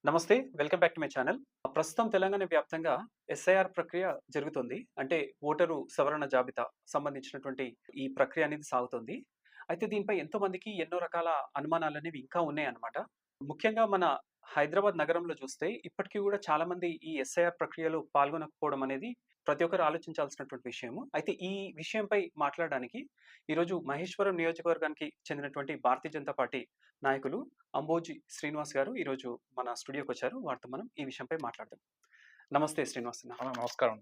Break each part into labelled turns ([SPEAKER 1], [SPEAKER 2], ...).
[SPEAKER 1] నమస్తే. Welcome back to my channel. ప్రస్తుతం తెలంగాణ వ్యాప్తంగా ఎస్ఐఆర్ ప్రక్రియ జరుగుతుంది. అంటే ఓటరు సవరణ జాబితా సంబంధించినటువంటి ఈ ప్రక్రియ అనేది సాగుతుంది. అయితే దీనిపై ఎంతో మందికి ఎన్నో రకాల అనుమానాలనేవి ఇంకా ఉన్నాయన్నమాట. ముఖ్యంగా మన హైదరాబాద్ నగరంలో చూస్తే ఇప్పటికి కూడా చాలామంది ఈ ఎస్ఐఆర్ ప్రక్రియలో పాల్గొనకపోవడం అనేది ప్రతి ఒక్కరు ఆలోచించాల్సినటువంటి విషయము. అయితే ఈ విషయంపై మాట్లాడడానికి ఈరోజు మహేశ్వరం నియోజకవర్గానికి చెందినటువంటి భారతీయ జనతా పార్టీ నాయకులు అంబోజి శ్రీనివాస్ గారు ఈరోజు మన స్టూడియోకొచ్చారు. వారితో మనం ఈ విషయంపై మాట్లాడదాం. నమస్తే శ్రీనివాస్ అన్న.
[SPEAKER 2] నమస్కారం.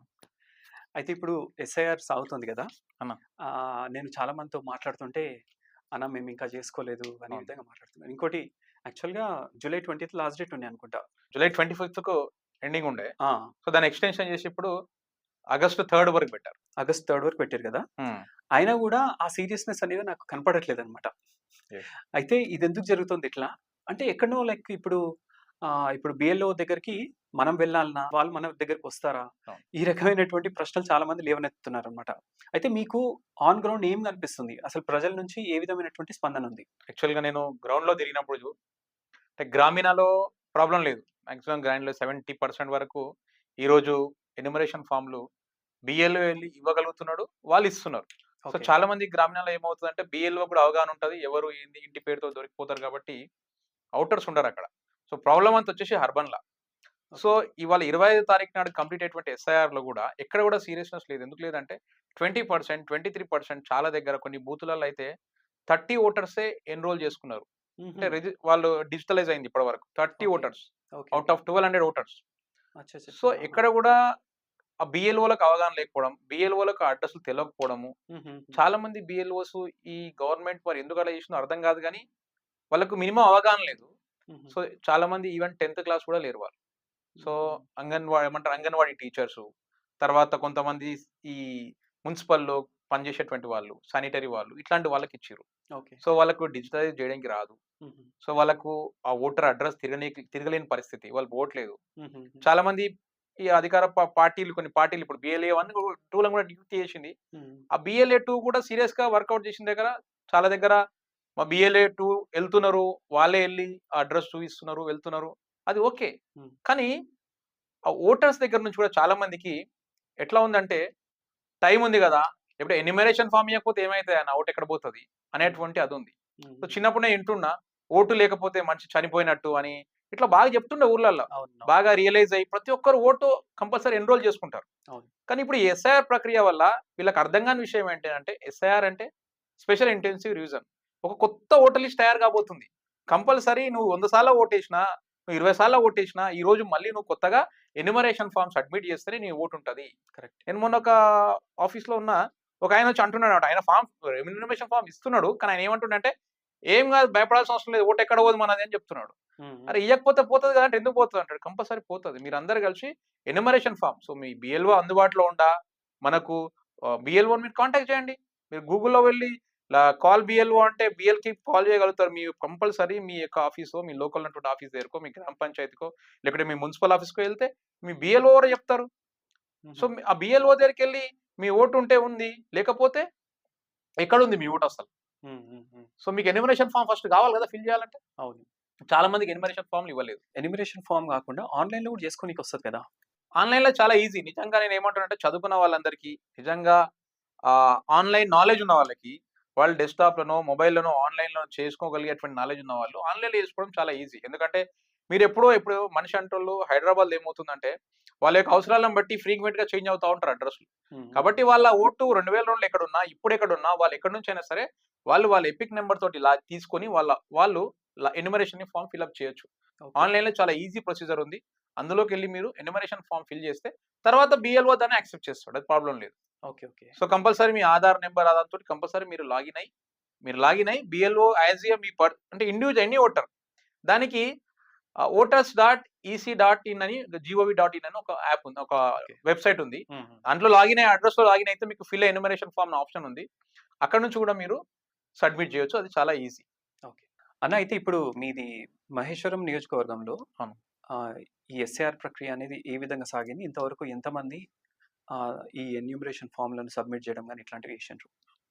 [SPEAKER 1] అయితే ఇప్పుడు ఎస్ఐఆర్ సాగుతుంది గదా!
[SPEAKER 2] అన్న.
[SPEAKER 1] నేను చాలా మందితో మాట్లాడుతుంటే, "అన్న మేమింకా చేసుకోలేదు" అనే
[SPEAKER 2] అవును.
[SPEAKER 1] విధంగా మాట్లాడుతున్నారు. ఇంకోటి యాక్చువల్‌గా జూలై 20థ్ లాస్ట్ డేట్ ఉండే అనుకుంటా.
[SPEAKER 2] జూలై 25కు ఎండింగ్ ఉండే.
[SPEAKER 1] ఆ!
[SPEAKER 2] సో, దాన్ని ఎక్స్‌టెన్షన్ చేసి ఇప్పుడు ఆగస్ట్ 3 వరకు పెట్టారు.
[SPEAKER 1] ఆగస్ట్ 3 వరకు పెట్టారు గదా!
[SPEAKER 2] హ్మ్.
[SPEAKER 1] అయినా గూడా ఆ సీరియస్‌నెస్ అనేది నాకు కనపడట్లేదనమాట.
[SPEAKER 2] యెస్.
[SPEAKER 1] అయితే ఇదెందుకు జరుగుతుంది ఇట్లా? అంటే ఎక్కడనో లైక్ ఇప్పుడు బిఎల్ఓ దగ్గరికి మనం వెళ్ళాలనా? వాళ్ళు మన దగ్గరకొస్తారా?
[SPEAKER 2] అవును.
[SPEAKER 1] ఈ రకమైనటువంటి ప్రశ్నలు చాలా మంది లేవనెత్తుతున్నారనమాట. అయితే మీకు ఆన్ గ్రౌండ్ ఏం కనిపిస్తుంది? అసలు ప్రజల నుంచి ఏ విధమైనటువంటి స్పందనుంది?
[SPEAKER 2] యాక్చువల్‌గా నేను గ్రౌండ్‌లో తిరిగినప్పుడు అంటే గ్రామీణలో ప్రాబ్లమ్ లేదు. మాక్సిమం గ్రామీణలో 70% వరకు ఈరోజు ఎన్యుమరేషన్ ఫార్మ్‌లు బిఎల్‌ఓ ఎళ్లి ఇవ్వగలుగుతున్నాడు. వాళ్ళు ఇస్తున్నారు. So,
[SPEAKER 1] okay.
[SPEAKER 2] చాలా మంది గ్రామీణాల్లో ఏమవుతదంటే బిఎల్‌ఓ కూడా అవగాహన ఉంటది. ఎవరు ఏంది ఇంటి పేరుతో దొరికిపోతారు కాబట్టి ఔటర్స్ ఉండరక్కడ. సో, ప్రాబ్లమ్ అంతా వచ్చేసి అర్బన్‌ల. So,
[SPEAKER 1] okay.
[SPEAKER 2] ఇవాళ 25 తారీఖు నాడు కంప్లీట్ అయ్యేటువంటి ఎస్ఐఆర్‌లో గూడా ఎక్కడ గూడా సీరియస్‌నెస్ లేదు. ఎందుకు లేదంటే 20%, 23% చాలా దగ్గర కొన్ని బూతులలో అయితే 30 ఓటర్సే ఎన్రోల్ చేసుకున్నారు.
[SPEAKER 1] హుహు.
[SPEAKER 2] అంటే వాళ్ళు డిజిటలైజ్ అయింది ఇప్పటి వరకు. 30
[SPEAKER 1] okay.
[SPEAKER 2] Voters
[SPEAKER 1] okay.
[SPEAKER 2] Out
[SPEAKER 1] okay.
[SPEAKER 2] Of 1200 voters. So,
[SPEAKER 1] అచ్చచ్చచ్చా! ఆహా!
[SPEAKER 2] ఎక్కడ గూడా ఆ బిఎల్ఓలకు అవగాహన లేకపోవడం, బిఎల్ఓలకు అడ్రస్‌లు తెలవకపోవడము.
[SPEAKER 1] హుహుహు.
[SPEAKER 2] చాలా మంది బిఎల్ఓస్ ఈ గవర్నమెంట్ మరి ఎందుకు అలా చేసిందో అర్థం కాదు గానీ, వాళ్ళకు మినిమమ్ అవగాహన లేదు.
[SPEAKER 1] హుహు.
[SPEAKER 2] సో, చాలా మంది ఈవెన్ 10థ్ క్లాస్ కూడా లేరు వాళ్ళు. సో,
[SPEAKER 1] హుహు.
[SPEAKER 2] ఏమంటారు అంగన్వాడీ టీచర్సు, తర్వాత కొంతమంది ఈ మున్సిపల్‌లో పనిచేసేటువంటి వాళ్ళు, శానిటరీ వాళ్ళు ఇట్లాంటి వాళ్ళకిచ్చిర్రు.
[SPEAKER 1] ఓకే.
[SPEAKER 2] సో, వాళ్ళకు డిజిటలైజ్ చేయడానికి రాదు.
[SPEAKER 1] హుహు.
[SPEAKER 2] సో, వాళ్ళకు ఆ ఓటర్ అడ్రెస్ తిరగలేని పరిస్థితి. వాళ్ళు పోవట్లేదు.
[SPEAKER 1] హుహుహు.
[SPEAKER 2] చాలా మంది ఈ అధికార పార్టీలు కొన్ని పార్టీలు ఇప్పుడు BLA 1 2లను కూడా డిలీట్ చేసింది.
[SPEAKER 1] హ్మ్.
[SPEAKER 2] ఆ BLA 2 కూడా సీరియస్‌గా వర్కౌట్ చేసిన దగ్గర చాలా దగ్గర మా BLA 2 ఎళ్తున్నారు. వాళ్ళే ఎళ్లి ఆ అడ్రెస్ చూపిస్తున్నారు, వెళ్తున్నారు. అది ఓకే.
[SPEAKER 1] హ్మ్.
[SPEAKER 2] కానీ ఆ ఓటర్స్ దగ్గర నుంచి కూడా చాలా మందికి ఎట్లా ఉందంటే, టైం ఉంది గదా! ఇప్పుడు ఎన్యుమరేషన్ ఫార్మ్ ఇయ్యకపోతే ఏమైతది నా ఓటు ఎక్కడ పోతది?
[SPEAKER 1] హ్మ్.
[SPEAKER 2] అనేటువంటి అదుంది. సో,
[SPEAKER 1] హుహుహు.
[SPEAKER 2] చిన్నప్పుడు నేను ఇంటున్నా, ఓటు లేకపోతే మనిషి చనిపోయినట్టు అని, ఇట్లా బాగా చెప్తుండే ఊర్లల్ల.
[SPEAKER 1] అవును.
[SPEAKER 2] బాగా రియలైజ్ అయ్యి ప్రతి ఒక్కరు ఓటు కంపల్సరీ ఎన్రోల్ చేసుకుంటారు.
[SPEAKER 1] అవును.
[SPEAKER 2] కానీ ఇప్పుడు ఈ ఎస్ఐఆర్ ప్రక్రియ వల్ల వీళ్ళకి అర్థం కాని విషయం ఏంటంటే, ఎస్ఐఆర్ అంటే స్పెషల్ ఇంటెన్సివ్ రివిజన్. ఒక కొత్త ఓటర్ లిస్ట్ తయారు కాబోతుంది. కంపల్సరీ నువ్వు 100 సార్లు ఓటేసినా, నువ్వు 20 సార్లు ఓటేసినా, ఈరోజు మళ్ళీ నువ్వు కొత్తగా ఎన్యుమరేషన్ ఫార్మ్ సబ్మిట్ చేస్తేనే నీ ఓటుంటది.
[SPEAKER 1] కరెక్ట్.
[SPEAKER 2] నేను మొన్న ఒక ఆఫీస్‌లో ఉన్న ఒకాయన వచ్చి అంటున్నాడన్నమాట. ఆయన ఎన్యుమరేషన్ ఫార్మ్ ఇస్తున్నాడు. కానీ ఆయన ఏమంటుండంటే, "ఏం కాదు భయపడాల్సిన అవసరం లేదు. ఓటు ఎక్కడ పోదు మనది" అని చెప్తున్నాడు.
[SPEAKER 1] హ్మ్. హ్మ్.
[SPEAKER 2] అరే ఇయ్యకపోతే పోతది కదా! అంటే ఎందుకు పోతది అంటాడు. కంపల్సరీ పోతది. మీరందరూ కలిసి ఎన్యుమరేషన్ ఫార్మ్. సో, మీ బిఎల్ఓ అందుబాటులో ఉండా, మనకు బిఎల్ఓని మీరు కాంటాక్ట్ చేయండి. మీరు గూగుల్‌లో వెళ్లి కాల్ బిఎల్ఓ అంటే బిఎల్‌కి కాల్ చేయగలుగుతారు. మీ కంపల్సరీ మీ యొక్క ఆఫీసో, మీ లోకల్ ఉన్నటువంటి ఆఫీస్ దగ్గరకో, మీ గ్రామ పంచాయతీకో, లేకపోతే మీ మున్సిపల్ ఆఫీస్‌కో ఎళ్తే మీ బిఎల్ఓ ఎవరో చెప్తారు. సో,
[SPEAKER 1] హుహు.
[SPEAKER 2] ఆ బిఎల్ఓ దగ్గరికెళ్లి మీ ఓటు ఉంటే ఉంది. లేకపోతే ఎక్కడుంది మీ ఓటు అసలు?
[SPEAKER 1] హ్మ్. హ్మ్. హ్మ్.
[SPEAKER 2] సో, మీకు ఎన్యుమరేషన్ ఫార్మ్ ఫస్ట్ కావాలి కదా! ఫిల్ చేయాలంటే.
[SPEAKER 1] అవును.
[SPEAKER 2] చాలా మందికి ఎన్యుమరేషన్ ఫార్మ్‌లు ఇవ్వలేదు.
[SPEAKER 1] ఎనిమిరేషన్ ఫార్మ్ గాకుండా ఆన్‌లైన్‌లో గూడా జేసుకోనీకొస్తది కదా!
[SPEAKER 2] ఆన్‌లైన్‌లో చాలా ఈజీ. నిజంగా నేనేమంటానంటే చదువుకున్న వాళ్ళందరికీ నిజంగా ఆన్‌లైన్ నాలెడ్జ్ ఉన్న వాళ్ళకి, వాళ్ళు డెస్క్‌టాప్‌లోనో, మొబైల్‌లోనో ఆన్‌లైన్‌లో చేసుకోగలిగేటువంటి నాలెడ్జ్ ఉన్న వాళ్ళు ఆన్‌లైన్‌లో చేసుకోవడం చాలా ఈజీ. ఎందుకంటే ఇప్పుడు మనిషి అంటోళ్ళు హైదరాబాద్‌లో ఏమవుతుందంటే, వాళ్ళ యొక్క అవసరాలను బట్టి ఫ్రీక్వెంట్‌గా చేంజ్ అవుతా ఉంటారు అడ్రెస్‌లు.
[SPEAKER 1] హ్మ్. హ్మ్.
[SPEAKER 2] కాబట్టి వాళ్ళ ఓటు 2002లో ఎక్కడున్నా, ఇప్పుడెక్కడున్నా, వాళ్ళు ఎక్కడి నుంచైనా సరే, వాళ్ళ ఎపిక్ నంబర్ తోటి తీసుకొని వాళ్ళు ఎన్యుమరేషన్ ఫార్మ్ ఫిలప్ చేయొచ్చు.
[SPEAKER 1] ఓకే.
[SPEAKER 2] ఆన్‌లైన్‌లో చాలా ఈజీ ప్రొసీజర్ ఉంది. అందులోకెళ్ళి మీరు ఎన్యుమరేషన్ ఫార్మ్ ఫిల్ చేస్తే, తర్వాత బిఎల్ఓ దాన్ని యాక్సెప్ట్ చేస్తాడు. అది ప్రాబ్లమ్ లేదు.
[SPEAKER 1] ఓకే. ఓకే.
[SPEAKER 2] సో, కంపల్సరీ మీ ఆధార్ నంబర్ దాంతోటి కంపల్సరీ మీరు లాగిన్ అయ్యి బిఎల్ఓ యాస్ ఎ మీ అంటే ఎనీ ఓటర్. దానికి voters.ec.in అని gov.in అని ఒక యాప్ ఉంది. ఒక
[SPEAKER 1] ఓకే.
[SPEAKER 2] వెబ్‌సైట్ ఉంది.
[SPEAKER 1] హ్మ్. హ్మ్.
[SPEAKER 2] దాంట్లో అడ్రెస్‌లో లాగిన్ అయితే మీకు ఫిల్ ఎన్యుమరేషన్ ఫార్మ్ అనే ఆప్షన్ ఉంది. అక్కడి నుంచి కూడా మీరు సబ్మిట్ చేయొచ్చు. అది చాలా ఈజీ.
[SPEAKER 1] ఓకే. అన్న అయితే ఇప్పుడు మీది మహేశ్వరం నియోజకవర్గంలో
[SPEAKER 2] అవును.
[SPEAKER 1] ఈ ఎస్ఏఆర్ ప్రక్రియ అనేది ఏ విధంగా సాగింది? ఇంతవరకు ఎంతమంది ఈ ఎన్యూమరేషన్ ఫార్మ్‌లను సబ్మిట్ జేయడం గాని ఇట్లాంటివి జేషిండ్రు?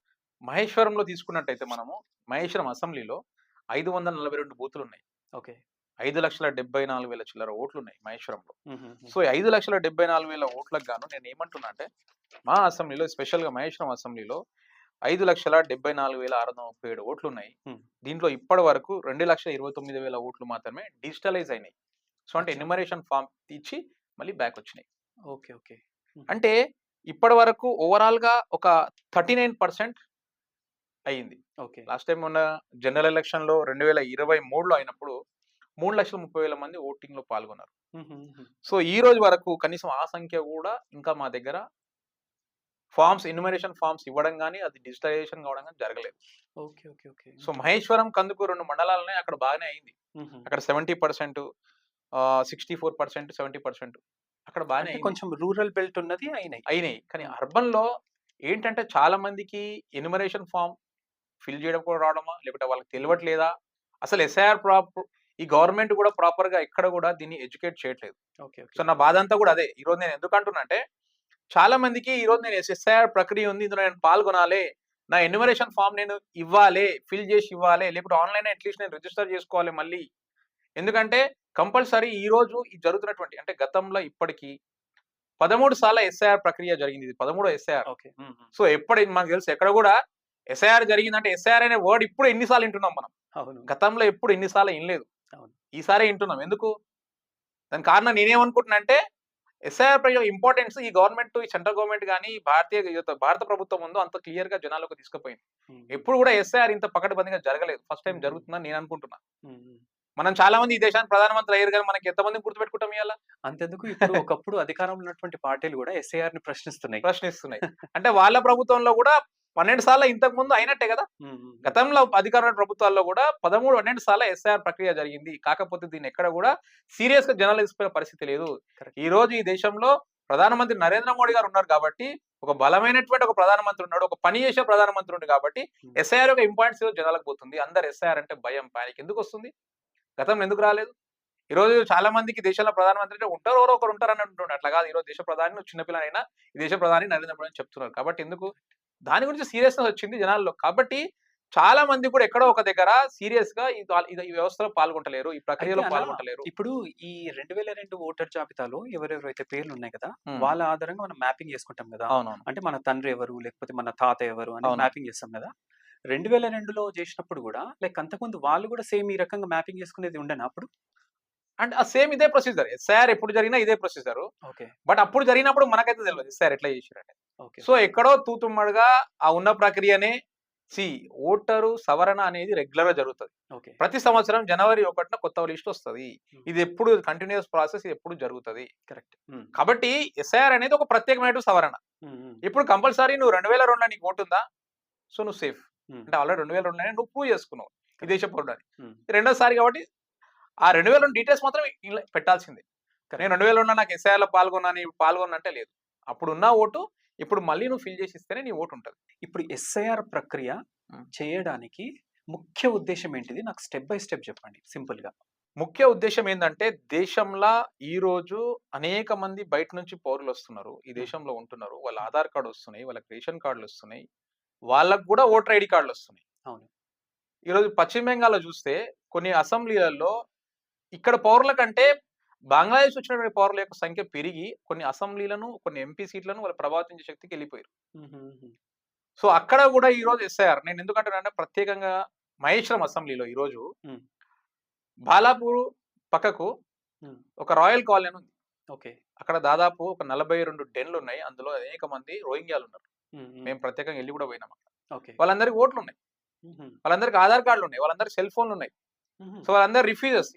[SPEAKER 2] మహేశ్వరంలో తీసుకున్నట్టయితే మనము మహేశ్వరం అసెంబ్లీలో 542 బూతులున్నాయి.
[SPEAKER 1] ఓకే.
[SPEAKER 2] 5,74,000 చిల్లర ఓట్లున్నాయి మహేశ్వరంలో. సో, 5,74,000 ఓట్లకు గాను నేను ఏమంటున్నా అంటే, మా అసెంబ్లీలో స్పెషల్‌గా మహేశ్వరం అసెంబ్లీలో 5,74,637 ఓట్లున్నాయి.
[SPEAKER 1] హ్మ్.
[SPEAKER 2] దీంట్లో ఇప్పటి వరకు 2,29,000 ఓట్లు మాత్రమే డిజిటలైజ్ అయినాయి. సో, అంటే
[SPEAKER 1] అచ్చా!
[SPEAKER 2] ఎన్యుమరేషన్ ఫార్మ్ ఇచ్చి మళ్ళీ బ్యాక్ వచ్చినాయి.
[SPEAKER 1] ఓకే. ఓకే.
[SPEAKER 2] అంటే ఇప్పటి వరకు ఓవరాల్‌గా ఒక 39% అయింది.
[SPEAKER 1] ఓకే.
[SPEAKER 2] లాస్ట్ టైమ్ మొన్న జనరల్ ఎలక్షన్‌లో 2023లో అయినప్పుడు 3,30,000 మంది ఓటింగ్‌లో పాల్గొన్నారు. సో, ఈ రోజు వరకు కనీసం ఆ సంఖ్య గూడా ఇంకా మా దగ్గర ఎన్యుమరేషన్ ఫార్మ్స్ ఇవ్వడం గాని, అది డిజిటలైజేషన్ కావడం గాని జరగలేదు.
[SPEAKER 1] Okay. Okay. Okay.
[SPEAKER 2] So, Maheshwaram, కందుకు 2 మండలాలున్నాయి. అక్కడ బాగానే అయింది. అక్కడ 70% 64%, 70% అక్కడ బాగానే
[SPEAKER 1] అంటే
[SPEAKER 2] అయింది.
[SPEAKER 1] కొంచెం రూరల్ బెల్ట్ ఉన్నది అయినాయి.
[SPEAKER 2] అయినాయి. కానీ
[SPEAKER 1] హ్మ్.
[SPEAKER 2] అర్బన్‌లో ఏంటంటే చాలా మందికి ఎన్యుమరేషన్ ఫార్మ్ ఫిల్ చేయడం కూడా రావడమా? లేకపోతే వాళ్ళకి తెలవట్లేదా? అసలు ఎస్ఐఆర్ ఈ గవర్నమెంట్ కూడా ప్రాపర్‌గా ఎక్కడ కూడా దీన్ని ఎడ్యుకేట్ చేయట్లేదు.
[SPEAKER 1] ఓకే. ఓకే.
[SPEAKER 2] సో, నా బాధంతా కూడా అదే. ఈరోజు నేను ఎందుకు అంటున్నా అంటే, చాలా మందికి ఈరోజు నేను ఎస్ఐఆర్ ప్రక్రియ ఉంది. ఇందులో నేను పాల్గొనాలి. నా ఎన్యుమరేషన్ ఫార్మ్ నేను ఇవ్వాలి. ఫిల్ చేసి ఇవ్వాలి. లేకపోతే ఆన్‌లైన్ అట్‌లీస్ట్ నేను రిజిస్టర్ చేసుకోవాలి మళ్ళీ. ఎందుకంటే కంపల్సరీ ఈరోజు ఈ జరుగుతున్నటువంటి అంటే గతంలో ఇప్పటికి 13 సార్ల ఎస్ఐఆర్ ప్రక్రియ జరిగింది. ఇది 13వ ఎస్ఐఆర్.
[SPEAKER 1] ఓకే.
[SPEAKER 2] సో, మనకు తెలుసు ఎక్కడ కూడా ఎస్ఐఆర్ జరిగిందంటే ఎస్ఐఆర్ అనే వర్డ్ ఇప్పుడు ఎన్ని సార్లు వింటున్నాం మనం.
[SPEAKER 1] అవును.
[SPEAKER 2] గతంలో ఎప్పుడు ఇన్ని సార్లు వినలేదు.
[SPEAKER 1] అవును.
[SPEAKER 2] ఈసారే వింటున్నాం. ఎందుకు? దానికి కారణం నేనేమనుకుంటున్నా అంటే ఎస్ఐఆర్ ప్రక్రియ ఇంపార్టెన్స్ ఈ గవర్నమెంట్, ఈ సెంట్రల్ గవర్నమెంట్ గాని, భారత ప్రభుత్వం ముందు అంత క్లియర్‌గా జనాల్లోకి తీసుకుపోయింది. ఎప్పుడు కూడా ఎస్ఐఆర్ ఇంత పకడ్బందీగా జరగలేదు. ఫస్ట్ టైమ్ జరుగుతుందని నేను అనుకుంటున్నా. మనం చాలా మంది ఈ దేశానికి ప్రధానమంత్రి అయ్యారు కానీ మనకి ఎంతమందిని గుర్తుపెట్టుకుంటాం ఇయాల?
[SPEAKER 1] అంతెందుకు ఇప్పుడు ఒకప్పుడు అధికారంలో ఉన్నటువంటి పార్టీలు గూడా ఎస్ఐఆర్‌ని ప్రశ్నిస్తున్నాయి.
[SPEAKER 2] ప్రశ్నిస్తున్నాయి. అంటే వాళ్ళ ప్రభుత్వంలో కూడా 12 సార్లు ఇంతకు ముందు అయినట్టే కదా! గతంలో అధికార ప్రభుత్వాల్లో కూడా 12 సార్ల ఎస్ఐఆర్ ప్రక్రియ జరిగింది. కాకపోతే దీన్ని ఎక్కడ కూడా సీరియస్‌గా జనాలు తీసుకునే పరిస్థితి లేదు.
[SPEAKER 1] కరెక్ట్.
[SPEAKER 2] ఈ రోజు ఈ దేశంలో ప్రధానమంత్రి నరేంద్ర మోడీ గారు ఉన్నారు కాబట్టి, ఒక బలమైనటువంటి ఒక ప్రధానమంత్రి ఉన్నాడు. ఒక పని చేసే ప్రధానమంత్రి ఉన్నాడు కాబట్టి, ఎస్ఐఆర్ యొక్క ఇంపార్టెన్స్ ఈరోజు జనాలకు పోతుంది. అందరు ఎస్ఐఆర్ అంటే భయం, పానిక్ ఎందుకొస్తుంది? గతంలో ఎందుకు రాలేదు? ఈరోజు చాలా మందికి దేశంలో ప్రధానమంత్రి అంటే ఉంటారు, ఎవరో ఒకరు ఉంటారని అంటుంటారు. అట్లా కాదు. ఈరోజు దేశ ప్రధాని నువ్వు చిన్న పిల్లనైనా ఈ దేశ ప్రధాని నరేంద్ర మోడీ అని చెప్తున్నారు. కాబట్టి ఎందుకు? దాని గురించి సీరియస్‌నెస్ వచ్చింది జనాల్లో. కాబట్టి చాలా మంది కూడా ఎక్కడో ఒక దగ్గర సీరియస్‌గా ఈ వ్యవస్థలో పాల్గొంటలేరు. ఈ
[SPEAKER 1] అయితే
[SPEAKER 2] ప్రక్రియలో
[SPEAKER 1] అన్న
[SPEAKER 2] పాల్గొంటలేరు.
[SPEAKER 1] ఇప్పుడు ఈ 2002 ఓటర్ జాబితాలో ఎవరెవరైతే పేర్లున్నాయి కదా!
[SPEAKER 2] హ్మ్.
[SPEAKER 1] వాళ్ళ ఆధారంగా మనం మ్యాపింగ్ చేసుకుంటాం గదా!
[SPEAKER 2] అవునవును.
[SPEAKER 1] అంటే మన తండ్రి ఎవరు, లేకపోతే మన తాత ఎవరు అని
[SPEAKER 2] అవును.
[SPEAKER 1] మ్యాపింగ్ చేస్తాం గదా! 2002లో చేసినప్పుడు గూడా లైక్ అంతకుముందు వాళ్ళు గూడా సేమ్ ఈ రకంగా మ్యాపింగ్ చేసుకునేది ఉండేనా అప్పుడు?
[SPEAKER 2] అంటే సేమ్ ఇదే ప్రొసీజర్. ఎస్ఐఆర్ ఎప్పుడు జరిగినా ఇదే ప్రొసీజర్.
[SPEAKER 1] ఓకే.
[SPEAKER 2] బట్ అప్పుడు జరిగినప్పుడు మనకైతే తెలవదు ఎస్ఐఆర్ ఎట్లా చేసిర్రని.
[SPEAKER 1] ఓకే.
[SPEAKER 2] సో, ఎక్కడో తూతుమ్మడిగా ఆ ఉన్న ప్రక్రియనే ఓటరు సవరణ అనేది రెగ్యులర్‌గా జరుగుతది.
[SPEAKER 1] ఓకే.
[SPEAKER 2] ప్రతి సంవత్సరం జనవరి 1న కొత్త లిస్ట్ వస్తది. ఇది ఎప్పుడు కంటిన్యూయస్ ప్రాసెస్, ఇది ఎప్పుడు జరుగుతది.
[SPEAKER 1] కరెక్ట్.
[SPEAKER 2] కాబట్టి ఎస్ఐఆర్ అనేది ఒక ప్రత్యేకమైన సవరణ. ఇప్పుడు కంపల్సరీ నువ్వు 2002లో నీకు ఓటుందా? సో, నువ్వు సేఫ్. అంటే ఆల్రెడీ 2002లోనే నువ్వు ప్రూవ్ చేసుకున్నావు. ఈ దేశ పౌరుడని. రెండోసారి కాబట్టి ఆ 2002 డీటెయిల్స్ మాత్రం ఇలా పెట్టాల్సిందే. నేను 2002లో నాకు ఎస్ఐఆర్‌లో పాల్గొనంటే లేదు. అప్పుడున్న ఓటు ఇప్పుడు మళ్ళీ నువ్వు ఫిల్ చేసి ఇస్తేనే నీ ఓటు ఉంటది.
[SPEAKER 1] ఇప్పుడు ఎస్ఐఆర్ ప్రక్రియ చేయడానికి ముఖ్య ఉద్దేశ్యం ఏంటిది? నాకు స్టెప్ బై స్టెప్ చెప్పండి సింపుల్‌గా.
[SPEAKER 2] ముఖ్య ఉద్దేశ్యం ఏందంటే దేశంలో ఈ రోజు అనేక మంది బయట నుంచి పౌరులు వస్తున్నారు. ఈ దేశంలో ఉంటున్నారు. వాళ్ళ ఆధార్ కార్డ్ వస్తున్నాయి. వాళ్ళకి రేషన్ కార్డులు వస్తున్నాయి. వాళ్ళకి కూడా ఓటర్ ఐడీ కార్డులు వస్తున్నాయి.
[SPEAKER 1] అవును.
[SPEAKER 2] ఈరోజు పశ్చిమ బెంగాల్‌లో చూస్తే కొన్ని అసెంబ్లీలలో ఇక్కడ పౌరుల కంటే బంగ్లాదేశ్ వచ్చినటువంటి పౌరుల యొక్క సంఖ్య పెరిగి కొన్ని అసెంబ్లీలను, కొన్ని ఎంపీ సీట్లను వాళ్ళు ప్రభావితం శక్తికి వెళ్ళిపోయారు. సో, అక్కడ కూడా ఈ రోజు ఎస్ఐఆర్ నేను ఎందుకంటున్నానంటే ప్రత్యేకంగా మహేశ్వరం అసెంబ్లీలో ఈ రోజు బాలాపూర్ పక్కకు ఒక రాయల్ కాలనీ ఉంది.
[SPEAKER 1] ఓకే.
[SPEAKER 2] అక్కడ దాదాపు ఒక 42 డెన్లు ఉన్నాయి. అందులో అనేక మంది రోహింగ్యాలు ఉన్నారు. మేము ప్రత్యేకంగా వెళ్ళి కూడా పోయినాం అక్కడ.
[SPEAKER 1] ఓకే.
[SPEAKER 2] వాళ్ళందరికీ ఓట్లు ఉన్నాయి. వాళ్ళందరికీ ఆధార్ కార్డులు ఉన్నాయి. వాళ్ళందరికీ సెల్ ఫోన్లు ఉన్నాయి. సో, వాళ్ళందరూ రిఫ్యూజర్స్,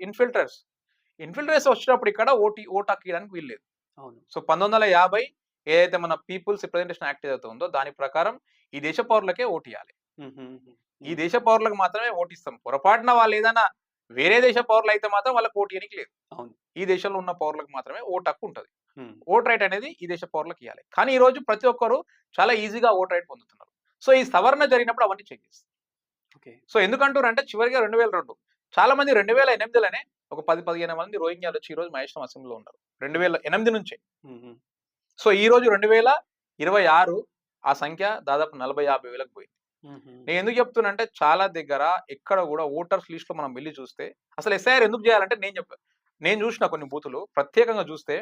[SPEAKER 2] ఇన్ఫిల్ట్రేట్స్ వచ్చినప్పుడు ఇక్కడ ఓటు హక్కియడానికి వీల్లేదు.
[SPEAKER 1] అవును.
[SPEAKER 2] సో, 1950 ఏదైతే మన పీపుల్స్ రిప్రజెంటేషన్ యాక్ట్ ఏదైతే ఉందో దాని ప్రకారం ఈ దేశ పౌరులకే ఓటు ఇవ్వాలి. ఈ దేశ పౌరులకు మాత్రమే ఓటు ఇస్తాం. పొరపాటున వాళ్ళు ఏదైనా వేరే దేశ పౌరులు అయితే మాత్రం వాళ్ళకి ఓటు ఇవ్వడానికి లేదు.
[SPEAKER 1] అవును.
[SPEAKER 2] ఈ దేశంలో ఉన్న పౌరులకు మాత్రమే ఓటు హక్కు ఉంటది. ఓట్ రైట్ అనేది ఈ దేశ పౌరులకు ఇవ్వాలి. కానీ ఈ రోజు ప్రతి ఒక్కరు చాలా ఈజీగా ఓట్ రైట్ పొందుతున్నారు. సో, ఈ సవరణ జరిగినప్పుడు అవన్నీ చెక్ చేస్తారు.
[SPEAKER 1] ఓకే.
[SPEAKER 2] సో, ఎందుకంటారంటే చివరిగా 2002 చాలా మంది 2008లోనే ఒక 10-15 మంది రోహింగ్యాలు వచ్చి ఈ రోజు మహేశ్వరం అసెంబ్లీలో ఉన్నారు. 2008 నుంచే. సో, ఈ రోజు 2026 ఆ సంఖ్య దాదాపు 40,000-50,000కి పోయింది.
[SPEAKER 1] హుహు.
[SPEAKER 2] నేను ఎందుకు చెప్తున్నా అంటే చాలా దగ్గర ఎక్కడ కూడా ఓటర్స్ లిస్ట్ లో మనం వెళ్ళి చూస్తే అసలు ఎస్ఐఆర్ ఎందుకు చేయాలంటే నేను చూసిన కొన్ని బూతులు ప్రత్యేకంగా చూస్తే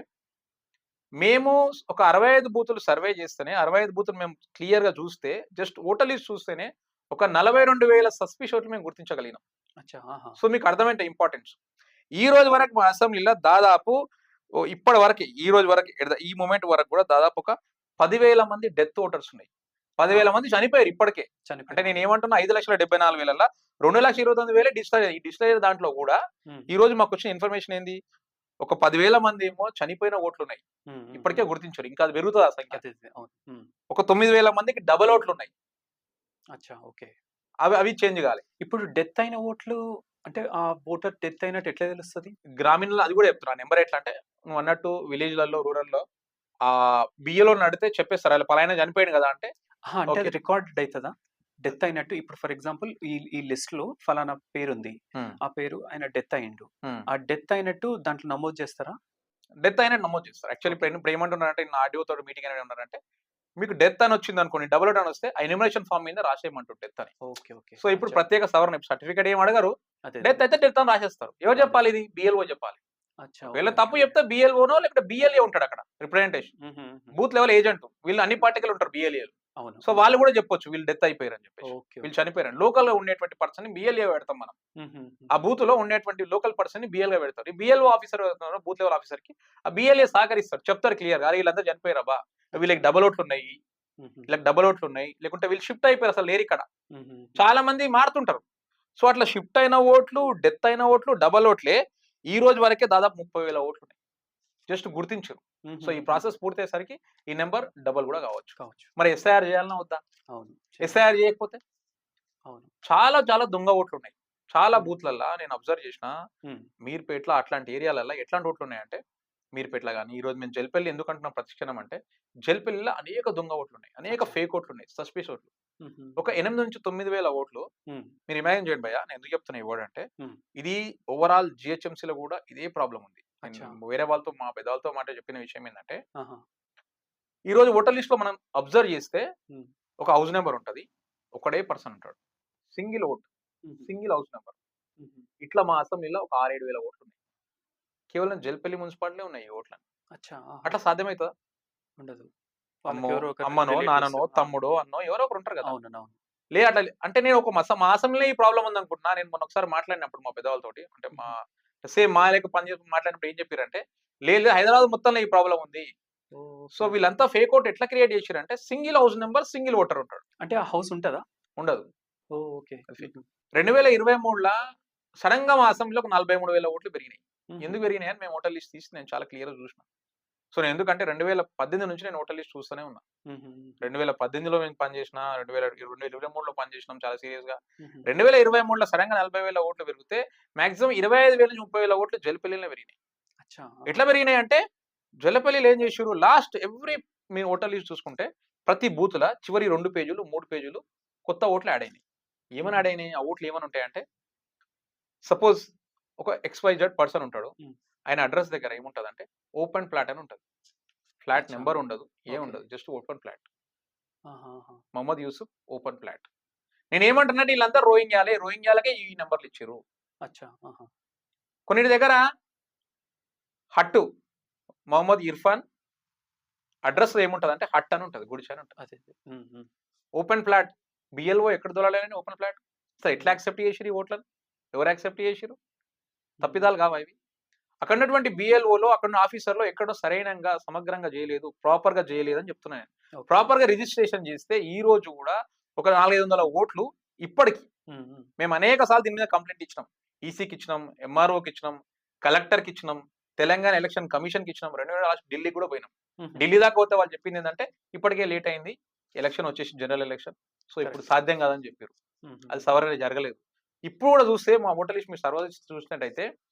[SPEAKER 2] మేము ఒక 65 బూతులు సర్వే చేస్తేనే 65 బూతులు మేము క్లియర్ గా చూస్తే జస్ట్ ఓటర్ లిస్ట్ చూస్తేనే ఒక 42,000 సస్పిష్ ఓట్లు మేము గుర్తించగలిగినాం.
[SPEAKER 1] అచ్చా! ఆహా!
[SPEAKER 2] సో మీకు అర్థమైంటే ఇంపార్టెన్స్. ఈ రోజు వరకు మా అసెంబ్లీలో దాదాపు ఇప్పటి వరకు ఈ రోజు వరకు ఈ మూమెంట్ వరకు కూడా దాదాపు ఒక 10,000 మంది డెత్ ఓటర్స్ ఉన్నాయి. 10,000 మంది చనిపోయారు ఇప్పటికే. అంటే
[SPEAKER 1] చనిపోయారు.
[SPEAKER 2] నేను ఏమంటున్నా 5,74,000 2,29,000 డిజిటల్ ఈ డిజిటల్ దాంట్లో కూడా
[SPEAKER 1] హ్మ్.
[SPEAKER 2] ఈ రోజు మాకు వచ్చిన ఇన్ఫర్మేషన్ ఏంది? ఒక 10,000 మంది ఏమో చనిపోయిన ఓట్లున్నాయి.
[SPEAKER 1] హ్మ్. హ్మ్.
[SPEAKER 2] ఇప్పటికే
[SPEAKER 1] హ్మ్.
[SPEAKER 2] గుర్తించారు. ఇంకా అది పెరుగుతది ఆ సంఖ్య.
[SPEAKER 1] అదే. అదే. అవును. హ్మ్.
[SPEAKER 2] ఒక 9,000 మందికి డబుల్ ఓట్లున్నాయి.
[SPEAKER 1] అచ్చా! ఓకే.
[SPEAKER 2] అవి చేంజ్ కాలే.
[SPEAKER 1] ఇప్పుడు డెత్ అయిన ఓట్లు అంటే ఆ ఓటర్ డెత్ అయినట్టు ఎట్లా తెలుస్తది?
[SPEAKER 2] గ్రామీణంలో అది కూడా చెప్తున్నా. నంబర్ ఎట్లా అంటే నువ్వన్నట్టు విలేజ్‌లలో, రూరల్‌లో బిఎల్ఓని అడిగితే చెప్పేస్తారు. ఆళ్ళ పలానా చనిపోయిండు కదా! అంటే
[SPEAKER 1] అహా! అంటే
[SPEAKER 2] ఓకే.
[SPEAKER 1] అది రికార్డెడ్ అయితదా? డెత్ అయినట్టు ఇప్పుడు ఫర్ ఎగ్జాంపుల్ ఈ లిస్ట్‌లో ఫలానా పేరుంది.
[SPEAKER 2] హ్మ్.
[SPEAKER 1] ఆ పేరు ఆయన డెత్ అయిండు.
[SPEAKER 2] హ్మ్.
[SPEAKER 1] ఆ డెత్ అయినట్టు దాంట్లో నమోదు చేస్తారా?
[SPEAKER 2] డెత్ అయినట్టు నమోదు చేస్తారు. Actually
[SPEAKER 1] okay.
[SPEAKER 2] ఇప్పుడు ఏమంటున్నారంటే నా ఆర్‌డీఓ తోటి మీటింగ్ అనేది ఉన్నారంటే మీకు డెత్ అని వచ్చిందనుకోండి డబుల్ ఓట్ అని వస్తే ఆ ఎన్యుమరేషన్ ఫార్మ్ మీద రాసేయమంటారు డెత్ అని.
[SPEAKER 1] ఓకే. ఓకే.
[SPEAKER 2] సో ఇప్పుడు
[SPEAKER 1] అచ్చా!
[SPEAKER 2] ప్రత్యేక సవరణ సర్టిఫికేట్ ఏమి అడగరు.
[SPEAKER 1] అదే.
[SPEAKER 2] డెత్ అయితే డెత్ అని రాసేస్తారు. ఎవరు
[SPEAKER 1] అదే.
[SPEAKER 2] చెప్పాలి ఇది? బిఎల్ఓ చెప్పాలి.
[SPEAKER 1] అచ్చా!
[SPEAKER 2] ఒకవేళ
[SPEAKER 1] ఓకే. ఓకే.
[SPEAKER 2] తప్పు చెప్తే బిఎల్ఓనో లేకపోతే బిఎల్ఏ ఉంటాడక్కడ రిప్రజెంటేషన్.
[SPEAKER 1] హుహు. హుహు.
[SPEAKER 2] Booth level agent. వీళ్ళు అన్ని పార్టీలు ఉంటారు బిఎల్ఏలు.
[SPEAKER 1] అవును.
[SPEAKER 2] సో
[SPEAKER 1] అవును.
[SPEAKER 2] వాళ్ళు కూడా చెప్పొచ్చు వీళ్ళు డెత్ అయిపోయారని చెప్పేసి.
[SPEAKER 1] ఓకే.
[SPEAKER 2] వీళ్ళు
[SPEAKER 1] ఓకే.
[SPEAKER 2] చనిపోయారని. లోకల్‌గా ఉండేటువంటి పర్సన్‌ని బిఎల్ఏ పెడతాం మనం.
[SPEAKER 1] హుహు.
[SPEAKER 2] ఆ
[SPEAKER 1] హుహు.
[SPEAKER 2] బూత్‌లో ఉండేటువంటి లోకల్ పర్సన్‌ని బిఎల్‌గా పెడతారు. ఈ బిఎల్ఓ ఆఫీసర్ ఎవరైతే ఉన్నారో బూత్ లెవెల్ ఆఫీసర్‌కి ఆ బిఎల్ఏ సహకరిస్తాడు. చెప్తారు క్లియర్‌గా. అరే వీళ్ళందరూ చనిపోయారబ్బా!
[SPEAKER 1] అచ్చా!
[SPEAKER 2] వీళ్ళకి డబుల్ ఓట్లున్నాయి.
[SPEAKER 1] హుహు.
[SPEAKER 2] వీళ్ళకి డబుల్ ఓట్లున్నాయి. లేకుంటే వీళ్ళు షిఫ్ట్ అయిపోయారు అసలు లేరిక్కడ.
[SPEAKER 1] హుహు.
[SPEAKER 2] చాలా మంది మారుతుంటారు. సో అట్లా షిఫ్ట్ అయిన ఓట్లు, డెత్ అయిన ఓట్లు, డబుల్ ఓట్లే ఈ రోజు వరకే దాదాపు 30,000 ఓట్లున్నాయి. జస్ట్ గుర్తించరు. సో ఈ
[SPEAKER 1] హుహుహుహు.
[SPEAKER 2] ప్రాసెస్ పూర్తయ్యేసరికి ఈ నంబర్ డబుల్ కూడా కావచ్చు.
[SPEAKER 1] కావచ్చు.
[SPEAKER 2] మరి ఎస్ఐఆర్ చేయాలనా వద్దా?
[SPEAKER 1] అవును. చేయాలి.
[SPEAKER 2] ఎస్ఐఆర్ చేయకపోతే
[SPEAKER 1] అవును.
[SPEAKER 2] చాలా చాలా దొంగ ఓట్లున్నాయి. చాలా
[SPEAKER 1] హ్మ్.
[SPEAKER 2] బూత్‌లల్ల నేను అబ్జర్వ్ చేసిన
[SPEAKER 1] హ్మ్.
[SPEAKER 2] మీర్పేట్‌లో అట్లాంటి ఏరియాలల్ల ఎట్లాంటి ఓట్లున్నాయంటే మీర్పేట్‌ల గాని, ఈరోజు మేము జల్పల్లి ఎందుకంటున్నాం ప్రతిక్షణం అంటే జల్పల్లిలో అనేక దొంగ ఓట్లున్నాయి. అనేక
[SPEAKER 1] అచ్చా!
[SPEAKER 2] ఫేక్ ఓట్లున్నాయి. సస్పిషియస్ ఓట్లు.
[SPEAKER 1] హుహు.
[SPEAKER 2] ఒక 8,000-9,000 ఓట్లు
[SPEAKER 1] హ్మ్.
[SPEAKER 2] మీరు ఇమాజిన్ చేయండి భయ్యా. నేను ఎందుకు చెప్తున్నా ఈ వర్డ్ అంటే,
[SPEAKER 1] హ్మ్.
[SPEAKER 2] ఇది ఓవరాల్ జీహెచ్ఎంసీలో గూడా ఇదే ప్రాబ్లమ్ ఉంది.
[SPEAKER 1] అచ్చా!
[SPEAKER 2] నేను వేరే వాళ్ళతో మా పెద్దవాళ్ళతో మాట చెప్పిన విషయం ఏందంటే,
[SPEAKER 1] ఆహా!
[SPEAKER 2] ఈరోజు ఓటర్ లిస్ట్‌లో మనం అబ్జర్వ్ చేస్తే
[SPEAKER 1] హ్మ్.
[SPEAKER 2] ఒక హౌస్ నంబర్ ఉంటది. ఒకడే పర్సన్ ఉంటాడు. Single vote.
[SPEAKER 1] హుహు.
[SPEAKER 2] Single house number.
[SPEAKER 1] హుహు.
[SPEAKER 2] ఇట్లా మా అసెంబ్లీలో ఒక 6, 7 వేల ఓట్లున్నాయి. కేవలం జల్పల్లి మున్సిపాలిటీలో ఉన్నాయి ఈ ఓట్లన్నీ.
[SPEAKER 1] అచ్చా! ఆహా!
[SPEAKER 2] అట్లా సాధ్యమైతదా?
[SPEAKER 1] ఉండదు.
[SPEAKER 2] అమ్మో,
[SPEAKER 1] వాళ్ళకెవరో ఒకరు
[SPEAKER 2] అమ్మనో,
[SPEAKER 1] రిలేటివ్స్.
[SPEAKER 2] నాన్ననో,
[SPEAKER 1] ఆ!
[SPEAKER 2] తమ్ముడో, అన్నో ఎవరో ఒకరు ఉంటారు గదా!
[SPEAKER 1] అవునవును.
[SPEAKER 2] అట్లా అంటే నేను ఒక మా అసెంబ్లీలో ఈ ప్రాబ్లమ్ ఉందనుకుంటున్నా. నేను మొన్న ఒకసారి మాట్లాడినప్పుడు మా పెద్దవాళ్ళతోటి అంటే
[SPEAKER 1] హుహు.
[SPEAKER 2] సేమ్ మా లెక్క మాట్లాడినప్పుడు ఏం చెప్పిర్రంటే, లేదు హైదరాబాద్ మొత్తంలో ఈ ప్రాబ్లమ్ ఉంది.
[SPEAKER 1] ఓహ్!
[SPEAKER 2] So
[SPEAKER 1] okay. ఓకే.
[SPEAKER 2] వీళ్ళంతా ఫేక్ ఓట్ ఎట్లా క్రియేట్ చేసిర్రంటే single house number, single voter ఉంటాడు.
[SPEAKER 1] అంటే ఆ హౌస్ ఉంటదా?
[SPEAKER 2] ఉండదు.
[SPEAKER 1] ఓహ్! ఓకే.
[SPEAKER 2] అది ఫేక్.
[SPEAKER 1] హుహు.
[SPEAKER 2] 2023ల సడెన్‌గా మా అసెంబ్లీలో ఒక 43,000 ఓట్లు పెరిగినాయి.
[SPEAKER 1] హుహు.
[SPEAKER 2] ఎందుకు పెరిగినాయని మేము ఓటర్ లిస్ట్ తీసి నేను చాలా క్లియర్‌గా చూసిన. సో నేను ఎందుకంటే 2018 నుంచి నేను ఓటర్ లిస్ట్ చూస్తూనే ఉన్నా.
[SPEAKER 1] హుహు. హుహు.
[SPEAKER 2] 2018లో మేము పని చేసిన, 2023లో పని చేసినాం చాలా సీరియస్‌గా.
[SPEAKER 1] హుహు.
[SPEAKER 2] 2023లో సడెన్‌గా 40,000 ఓట్లు పెరిగితే మాక్సిమం 25,000-30,000 ఓట్లు జల్లిపల్లిలోనే పెరిగినాయి.
[SPEAKER 1] అచ్చా! ఆహా!
[SPEAKER 2] ఎట్లా పెరిగినాయంటే జల్లపల్లిలో ఏం చేసిర్రు లాస్ట్ మీ ఓటర్ లిస్ట్ చూసుకుంటే ప్రతి బూత్‌ల చివరి 2 పేజీలు, 3 పేజీలు కొత్త ఓట్లు యాడ్ అయినాయి. ఏమని
[SPEAKER 1] హుహు.
[SPEAKER 2] యాడ్ అయినాయి? ఆ ఓట్లు ఏమని ఉంటాయంటే సపోజ్ ఒక ఎక్స్‌వైజెడ్ పర్సన్ ఉంటాడు.
[SPEAKER 1] హ్మ్.
[SPEAKER 2] ఆయన అడ్రెస్ దగ్గర ఏముంటదంటే ఓపెన్ ప్లాట్ అని ఉంటది. ఫ్లాట్
[SPEAKER 1] అచ్చా!
[SPEAKER 2] నంబర్ ఉండదు.
[SPEAKER 1] ఓకే.
[SPEAKER 2] ఏముండదు. Just open plot.
[SPEAKER 1] ఆహాహా!
[SPEAKER 2] Mohammed Yusuf open plot. నేనేమంటున్నానంటే ఈళ్ళంతా రోహింగ్యాలే. రోహింగ్యాలకే ఈ నంబర్‌లు ఇచ్చిర్రు.
[SPEAKER 1] అచ్చా! ఆహా!
[SPEAKER 2] కొన్నిటి దగ్గర హట్టు మొహమ్మద్ ఇర్ఫాన్ అడ్రెస్‌లో ఏముంటదంటే హట్ అని ఉంటది. గుడిసె అని ఉంటది.
[SPEAKER 1] అదే. అదే. హ్మ్. హ్మ్.
[SPEAKER 2] Open plot. బిఎల్ఓ ఎక్కడ దొరలాలని ఓపెన్ ప్లాట్. అసలు ఎట్లా
[SPEAKER 1] హ్మ్.
[SPEAKER 2] యాక్సెప్ట్ చేసిర్రు ఈ ఓట్లని? ఎవరు యాక్సెప్ట్ చేసిర్రు?
[SPEAKER 1] హ్మ్.
[SPEAKER 2] తప్పిదాలు కావా ఇవి? అక్కడున్నటువంటి బిఎల్ఓలో అక్కడున్న ఆఫీసర్‌లో ఎక్కడో సరైనంగా సమగ్రంగా చేయలేదు. ప్రాపర్‌గా చేయలేదని చెప్తున్నా నేను.
[SPEAKER 1] ఓకే.
[SPEAKER 2] ప్రాపర్‌గా రిజిస్ట్రేషన్ చేస్తే ఈ రోజు గూడా ఒక 400, 500 ఓట్లు ఇప్పటికి
[SPEAKER 1] హ్మ్. హ్మ్.
[SPEAKER 2] మేము అనేక సార్లు దీని మీద కంప్లెయింట్ ఇచ్చినాం. ఈసీకి ఇచ్చినాం, ఎంఆర్ఓకి ఇచ్చినాం, కలెక్టర్‌కి ఇచ్చినాం, తెలంగాణ ఎలక్షన్ కమిషన్‌కి ఇచ్చినాం. 2000 లాస్ట్ ఢిల్లీకి కూడా పోయినాం.
[SPEAKER 1] హుహు.
[SPEAKER 2] ఢిల్లీ దాకా పోతే వాళ్ళు చెప్పిందేందంటే, ఇప్పటికే లేట్ అయింది. ఎలక్షన్ వచ్చేసింది జనరల్ ఎలక్షన్. సో, ఇప్పుడు
[SPEAKER 1] కరెక్ట్.
[SPEAKER 2] సాధ్యం కాదని చెప్పిర్రు.
[SPEAKER 1] హుహు.
[SPEAKER 2] అది సవరణ జరగలేదు. ఇప్పుడు కూడా చూస్తే మా ఓటర్ లిస్ట్ మీరు సర్వర్ చూసినట్టయితే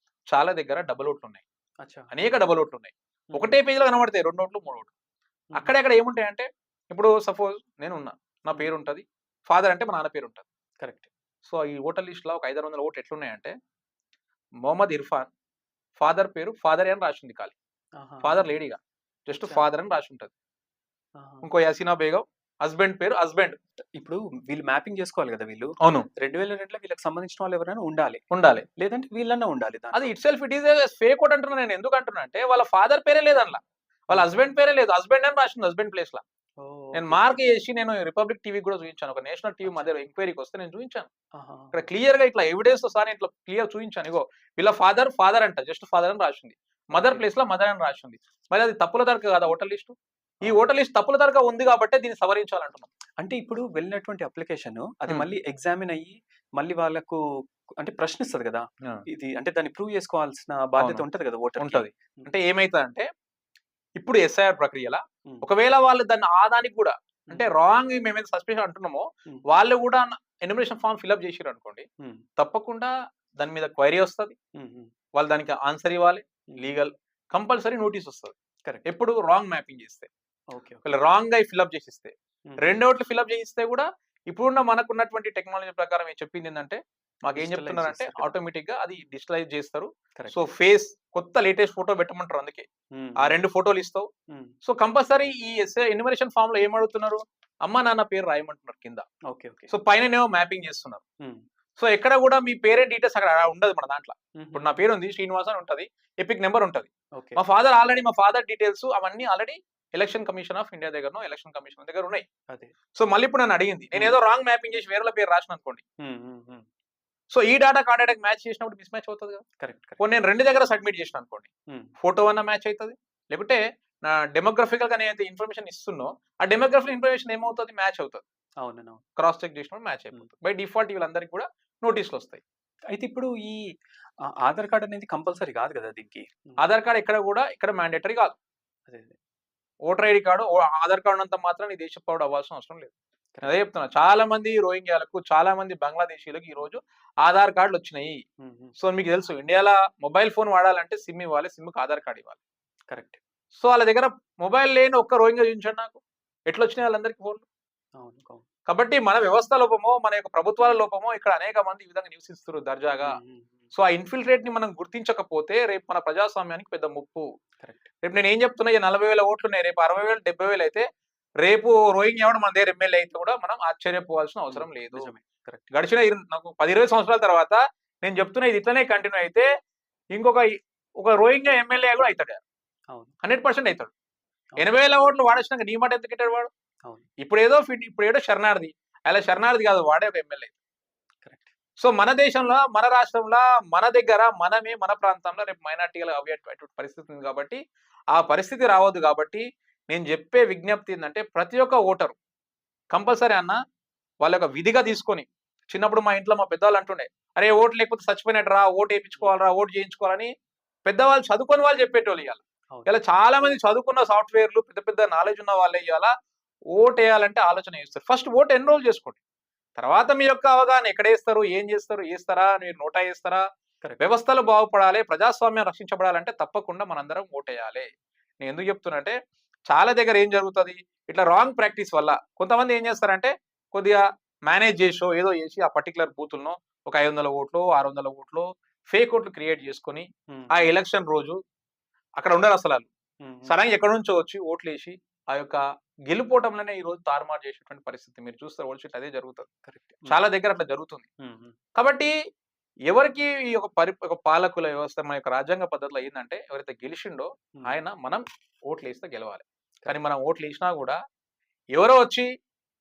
[SPEAKER 2] చాలా దగ్గర డబుల్ ఓట్లున్నాయి.
[SPEAKER 1] అచ్చా!
[SPEAKER 2] అనేక
[SPEAKER 1] ఆహా!
[SPEAKER 2] డబుల్ ఓట్లున్నాయి.
[SPEAKER 1] హుహు.
[SPEAKER 2] ఒకటే పేజ్‌లో కనబడతాయి 2 ఓట్లు, 3 ఓట్లు.
[SPEAKER 1] హుహు.
[SPEAKER 2] అక్కడక్కడ ఏముంటాయంటే, ఇప్పుడు సపోజ్ నేనున్నా. నా
[SPEAKER 1] హ్మ్.
[SPEAKER 2] పేరుంటది. ఫాదర్ అంటే మా నాన్న పేరుంటది.
[SPEAKER 1] కరెక్ట్.
[SPEAKER 2] సో, ఈ ఓటర్ లిస్ట్‌లో ఒక 500, 600 ఓట్లు ఎట్లున్నాయంటే, మొహమ్మద్ ఇర్ఫాన్ ఫాదర్ పేరు ఫాదరే అని రాసుంది ఖాళీ.
[SPEAKER 1] ఆహా!
[SPEAKER 2] ఫాదర్ లేడీగా. జస్ట్
[SPEAKER 1] అచ్చా!
[SPEAKER 2] ఫాదర్ అని రాసుంటది.
[SPEAKER 1] ఆహా!
[SPEAKER 2] ఇంకో యసీనా బేగం హస్బెండ్ పేరు హస్బెండ్.
[SPEAKER 1] ఇప్పుడు వీళ్ళు మ్యాపింగ్ చేసుకోవాలి కదా వీళ్ళు.
[SPEAKER 2] అవును.
[SPEAKER 1] 2002లో వీళ్ళకి సంబంధించిన వాళ్ళు ఎవరైనా ఉండాలి.
[SPEAKER 2] ఉండాలి.
[SPEAKER 1] లేదంటే వీళ్ళన్నా ఉండాలి
[SPEAKER 2] అది
[SPEAKER 1] దాంట్లో.
[SPEAKER 2] It self it is fake vote అంటున్నా నేను. ఎందుకు అంటున్నా అంటే వాళ్ళ ఫాదర్ పేరే లేదు అందులో. వాళ్ళ హస్బెండ్ పేరే లేదు. హస్బెండ్ అని రాసింది హస్బెండ్ ప్లేస్ లా.
[SPEAKER 1] ఓహ్!
[SPEAKER 2] నేను
[SPEAKER 1] ఓకే.
[SPEAKER 2] మార్క్ చేసి నేను రిపబ్లిక్ టీవీ కూడా చూపించాను. ఒక నేషనల్ టీవీ
[SPEAKER 1] అచ్చా!
[SPEAKER 2] మధ్య ఎంక్వైరీకి వస్తే నేను చూపించాను.
[SPEAKER 1] ఆహా!
[SPEAKER 2] ఇక్కడ క్లియర్ గా ఇట్లా ఎవిడెన్స్ తో సహా ఇట్లా క్లియర్ చూపించాను. ఇగో వీళ్ళ ఫాదర్ అంట, జస్ట్ ఫాదర్ అని రాసింది. Mother
[SPEAKER 1] okay.
[SPEAKER 2] ప్లేస్ లో మదర్ అని రాసింది. మరి అది తప్పుల తరగ కదా ఓటర్ లిస్ట్. ఈ
[SPEAKER 1] అవును.
[SPEAKER 2] ఓటర్ లిస్ట్ తప్పుల తరగ ఉంది కాబట్టి దీన్ని సవరించాలంటున్నాం.
[SPEAKER 1] అంటే ఇప్పుడు వెళ్ళినటువంటి అప్లికేషన్ అది
[SPEAKER 2] హ్మ్.
[SPEAKER 1] మళ్ళీ ఎగ్జామిన్ అయ్యి మళ్ళీ వాళ్ళకు అంటే ప్రశ్నిస్తది కదా!
[SPEAKER 2] ఆ!
[SPEAKER 1] ఇది అంటే దాన్ని ప్రూవ్ చేసుకోవాల్సిన బాధ్యత
[SPEAKER 2] అవును.
[SPEAKER 1] ఉంటది కదా ఓటర్‌కి.
[SPEAKER 2] ఉంటది. అంటే ఏమైతదంటే ఇప్పుడు ఎస్ఐఆర్ ప్రక్రియల
[SPEAKER 1] హ్మ్.
[SPEAKER 2] ఒకవేళ వాళ్ళు దాన్ని దానికి కూడా అంటే
[SPEAKER 1] హ్మ్.
[SPEAKER 2] రాంగ్ మేమైతే సస్పెషన్ అంటున్నామో
[SPEAKER 1] హ్మ్.
[SPEAKER 2] వాళ్ళు కూడా ఎన్యుమరేషన్ ఫార్మ్ ఫిల్అప్ చేసిర్రు అనుకోండి,
[SPEAKER 1] హ్మ్.
[SPEAKER 2] తప్పకుండా దాని మీద క్వైరీ వస్తది.
[SPEAKER 1] హ్మ్. హ్మ్.
[SPEAKER 2] వాళ్ళు దానికి ఆన్సర్ ఇవ్వాలి.
[SPEAKER 1] హ్మ్.
[SPEAKER 2] లీగల్ కంపల్సరీ నోటీస్ వస్తది.
[SPEAKER 1] కరెక్ట్.
[SPEAKER 2] ఎప్పుడు రాంగ్ మ్యాపింగ్ చేస్తే.
[SPEAKER 1] ఓకే. ఓకే.
[SPEAKER 2] ఒకవేళ రాంగ్ గా ఫిల్అప్ చేసిస్తే.
[SPEAKER 1] హ్మ్.
[SPEAKER 2] 2 ఓట్లు ఫిల్అప్ చేయిస్తే కూడా ఇప్పుడున్న మనకున్నటువంటి టెక్నాలజీ ప్రకారం చెప్పింది ఏందంటే మాకేం
[SPEAKER 1] డిజిటలైజ్
[SPEAKER 2] చెప్తున్నారంటే
[SPEAKER 1] చేస్తారు కదా!
[SPEAKER 2] ఆటోమేటిక్ గా అది డిజిటలైజ్ చేస్తారు. So
[SPEAKER 1] correct.
[SPEAKER 2] ఫేస్ కొత్త లేటెస్ట్ ఫోటో పెట్టమంటారు అందుకే.
[SPEAKER 1] హ్మ్.
[SPEAKER 2] ఆ
[SPEAKER 1] హ్మ్.
[SPEAKER 2] 2 ఫోటోలు ఇస్తావు.
[SPEAKER 1] హ్మ్.
[SPEAKER 2] సో కంపల్సరీ ఈ ఎన్యుమరేషన్ ఫార్మ్ లో ఏం అడుగుతున్నారు? అమ్మా నాన్న పేరు రాయమంటున్నారు కింద.
[SPEAKER 1] ఓకే. ఓకే.
[SPEAKER 2] సో పైననేమో మ్యాపింగ్ చేస్తున్నారు.
[SPEAKER 1] హ్మ్.
[SPEAKER 2] సో ఎక్కడ కూడా మీ పేరెంట్ డీటెయిల్స్ అక్కడ ఉండదు మన దాంట్లో. ఇప్పుడు నా
[SPEAKER 1] హుహుహు.
[SPEAKER 2] పేరు ఉంది శ్రీనివాస్ అని ఉంటది. ఎపిక్ నెంబర్ ఉంటది.
[SPEAKER 1] ఓకే.
[SPEAKER 2] మా ఫాదర్ డీటెయిల్స్ అవన్నీ already election commission of India దగ్గరనో, ఎలక్షన్ కమిషన్ దగ్గర ఉన్నాయి.
[SPEAKER 1] అదే.
[SPEAKER 2] సో మళ్ళీ ఇప్పుడు నన్ను అడిగింది.
[SPEAKER 1] హ్మ్.
[SPEAKER 2] నేనేదో రాంగ్ మ్యాపింగ్ చేసి వేరేల పేరు రాసిన అనుకోండి.
[SPEAKER 1] హ్మ్. హ్మ్. హ్మ్.
[SPEAKER 2] సో ఈ డాటాకి ఆ డాటాకి మ్యాచ్ చేసినప్పుడు మిస్ మ్యాచ్ అవుతది కదా!
[SPEAKER 1] కరెక్ట్. కరెక్ట్.
[SPEAKER 2] పోనీ నేను 2 దగ్గర సబ్మిట్ చేసిన అనుకోండి.
[SPEAKER 1] హ్మ్.
[SPEAKER 2] ఫోటో అన్నా మ్యాచ్ అయితది. లేకుంటే నా డెమోగ్రఫికల్‌గా నేనైతే ఇన్ఫర్మేషన్ ఇస్తున్నో, ఆ డెమోగ్రఫికల్ ఇన్ఫర్మేషన్ ఏమవుతది? మ్యాచ్ అవుతది.
[SPEAKER 1] అవునండి. అవును.
[SPEAKER 2] క్రాస్ చెక్ చేసినప్పుడు మ్యాచ్
[SPEAKER 1] హ్మ్.
[SPEAKER 2] అయిపోతది. బై డిఫాల్ట్ వీళ్ళందరికీ కూడా నోటీసులొస్తాయి.
[SPEAKER 1] అయితే ఇప్పుడు ఈ ఆధార్ కార్డ్ అనేది కంపల్సరీ కాదు కదా దీనికి? హ్మ్.
[SPEAKER 2] ఆధార్ కార్డ్ ఎక్కడ కూడా ఇక్కడ మ్యాండేటరీ కాదు.
[SPEAKER 1] అదే. అదే.
[SPEAKER 2] Voter ID card, Aadhaar card ఉన్నంత మాత్రాన నీ దేశ పౌరుడు అవ్వాల్సిన అవసరం లేదు. నేను అదే
[SPEAKER 1] కరెక్ట్.
[SPEAKER 2] చెప్తున్నా. చాలా మంది రోహింగ్యాలకు, చాలా మంది బంగ్లాదేశీయులకు ఈరోజు ఆధార్ కార్డ్‌లొచ్చినాయి.
[SPEAKER 1] హ్మ్. హ్మ్.
[SPEAKER 2] సో మీకు తెలుసు ఇండియాలో మొబైల్ ఫోన్ వాడాలంటే సిమ్ ఇవ్వాలి. సిమ్‌కి ఆధార్ కార్డ్ ఇవ్వాలి.
[SPEAKER 1] కరెక్ట్.
[SPEAKER 2] సో ఆళ్ళ దగ్గర మొబైల్ లేని ఒక్క రోహింగ్యా చూపించండి నాకు. ఎట్లొచ్చినాయి వాళ్ళందరికి ఫోన్‌లు?
[SPEAKER 1] అవును. అవును.
[SPEAKER 2] కాబట్టి మన వ్యవస్థ లోపమో, మన యొక్క ప్రభుత్వాల లోపమో ఇక్కడ అనేక మంది ఈ విధంగా నివసిస్తుర్రు దర్జాగా.
[SPEAKER 1] హ్మ్. హ్మ్. హ్మ్.
[SPEAKER 2] సో ఆ ఇన్ఫిల్ట్రేట్‌ని మనం గుర్తించకపోతే రేపు మన ప్రజాస్వామ్యానికి పెద్ద ముప్పు.
[SPEAKER 1] కరెక్ట్.
[SPEAKER 2] రేపు నేనేం చెప్తున్నా ఈ 40,000 ఓట్లున్నాయి. రేపు 60,000, 70,000 అయితే రేపు రోహింగ్యా ఎవడు మన దగ్గర ఎమ్మెల్యే అయితే కూడా మనం ఆశ్చర్యపోవాల్సిన
[SPEAKER 1] హ్మ్.
[SPEAKER 2] అవసరం లేదు.
[SPEAKER 1] నిజమే. కరెక్ట్.
[SPEAKER 2] గడిచిన నాకు 10, 20 సంవత్సరాల తర్వాత నేను చెప్తున్నా ఇది ఇట్లనే కంటిన్యూ అయితే ఇంకొక ఒక రోహింగ్యా ఎమ్మెల్యే కూడా అయితాడు.
[SPEAKER 1] అవును.
[SPEAKER 2] 100% అయితాడు.
[SPEAKER 1] అవును.
[SPEAKER 2] 80,000 ఓట్లు వాడొచ్చినాక నీ మాట ఎందుకు ఇట్టాడు వాడు?
[SPEAKER 1] అవును.
[SPEAKER 2] ఇప్పుడేదో శరణార్థి. అలా శరణార్థి కాదు వాడే ఒక ఎమ్మెల్యే.
[SPEAKER 1] కరెక్ట్.
[SPEAKER 2] సో మన దేశంలో, మన రాష్ట్రంలో, మన దగ్గర, మనమే మన ప్రాంతంలో రేపు మైనారిటీలు అటువంటి పరిస్థితి ఉంది కాబట్టి, ఆ పరిస్థితి రావద్దు కాబట్టి, నేను చెప్పే విజ్ఞప్తి ఏందంటే ప్రతి ఒక్క ఓటరు కంపల్సరీ అన్న వాళ్ళ యొక్క విధిగా తీసుకొని, చిన్నప్పుడు మా ఇంట్లో మా పెద్దవాళ్ళు అంటుండే, "అరే! ఓటు లేకపోతే చచ్చిపోయినట్టురా, ఓటు ఏపించుకోవాలిరా, ఓటు చేయించుకోవాలని" పెద్దవాళ్ళు చదువుకొని వాళ్ళు చెప్పేటోళ్ళు ఇయాల.
[SPEAKER 1] అవును.
[SPEAKER 2] ఇలా చాలా మంది చదువుకున్న సాఫ్ట్‌వేర్‌లు పెద్ద పెద్ద నాలెడ్జ్ ఉన్న వాళ్ళే ఇయాల ఓటేయాలంటే ఆలోచన చేస్తారు. ఫస్ట్ ఓట్ ఎన్రోల్ చేసుకోండి. తర్వాత మీ యొక్క అవగాహన ఎక్కడేస్తారు? ఏం చేస్తారు? ఏస్తారా? మీరు నోటా ఏస్తారా?
[SPEAKER 1] కరెక్ట్.
[SPEAKER 2] వ్యవస్థలు బాగుపడాలి, ప్రజాస్వామ్యం రక్షించబడాలంటే తప్పకుండా మనందరం ఓటేయాలి. నేను ఎందుకు చెప్తున్నా అంటే, చాలా దగ్గర ఏం జరుగుతది? ఇట్లా రాంగ్ ప్రాక్టీస్ వల్ల కొంతమంది ఏం చేస్తారంటే, కొద్దిగా మేనేజ్ చేసో, ఏదో చేసి ఆ పర్టిక్యులర్ బూతులను ఒక 500 ఓట్లో, 600 ఓట్లో ఫేక్ ఓట్లు క్రియేట్ చేసుకొని,
[SPEAKER 1] హ్మ్.
[SPEAKER 2] ఆ
[SPEAKER 1] హ్మ్.
[SPEAKER 2] ఎలక్షన్ రోజు అక్కడ ఉండరసలాళ్ళు.
[SPEAKER 1] హ్మ్. హ్మ్.
[SPEAKER 2] సడెన్‌గా ఎక్కడి నుంచో వచ్చి ఓట్లేసి, ఆ యొక్క గెలుపోటములనే ఈరోజు తారుమారు చేసేటువంటి పరిస్థితి. మీరు చూస్తే వరల్డ్ షీట్ అదే జరుగుతది.
[SPEAKER 1] కరెక్ట్. హ్మ్.
[SPEAKER 2] చాలా దగ్గర అట్లా జరుగుతుంది.
[SPEAKER 1] హ్మ్. హ్మ్.
[SPEAKER 2] కాబట్టి ఎవరికి ఈ యొక్క ఒక పాలకుల వ్యవస్థ మన యొక్క రాజ్యాంగ పద్ధతిలో ఏందంటే ఎవరైతే గెలిచిండో
[SPEAKER 1] హ్మ్.
[SPEAKER 2] ఆయన మనం ఓట్లేస్తే గెలవాలి. కానీ
[SPEAKER 1] కరెక్ట్.
[SPEAKER 2] మనం ఓట్లేసినా గూడా ఎవరో వచ్చి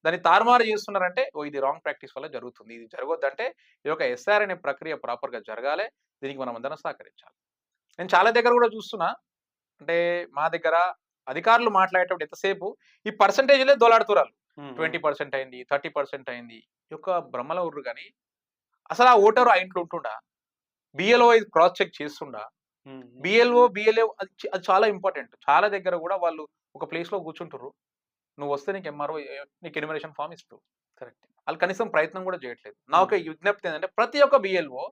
[SPEAKER 2] దాన్ని తారుమారు చేస్తున్నారంటే ఓ ఇది రాంగ్ ప్రాక్టీస్ వల్ల జరుగుతుంది. ఇది జరగొద్దంటే ఈ యొక్క ఎస్ఆర్ అనే ప్రక్రియ ప్రాపర్‌గా జరగాలి. దీనికి మనమందరం సహకరించాలి. నేను చాలా దగ్గర గూడా చూస్తున్నా. అంటే మా దగ్గర అధికారులు మాట్లాడేటప్పుడు ఎంతసేపు ఈ పర్సెంటేజ్‌లే దోలాడుతుర్రాళ్ళు.
[SPEAKER 1] హ్మ్. హ్మ్.
[SPEAKER 2] 20% అయింది, 30% అయింది. ఈ యొక్క భ్రమలో ఉర్రు గాని అసలు ఆ ఓటరు ఆ ఇంట్లో ఉంటుండా? బిఎల్ఓ ఇది క్రాస్ చెక్ చేస్తుండా?
[SPEAKER 1] హ్మ్. హ్మ్.
[SPEAKER 2] బిఎల్ఓ అది చాలా ఇంపార్టెంట్. చాలా దగ్గర గూడా వాళ్ళు ఒక ప్లేస్‌లో కూర్చుంటుర్రు. నువ్వొస్తే నీకు ఎంఆర్ఓ నీకు ఎన్యుమరేషన్ ఫార్మ్ ఇస్తరు.
[SPEAKER 1] కరెక్ట్.
[SPEAKER 2] ఆళ్ళు కనీసం ప్రయత్నం గూడా చేయట్లేదు. నా
[SPEAKER 1] హ్మ్.
[SPEAKER 2] ఒక విజ్ఞప్తి ఏందంటే ప్రతి ఒక్క బిఎల్ఓ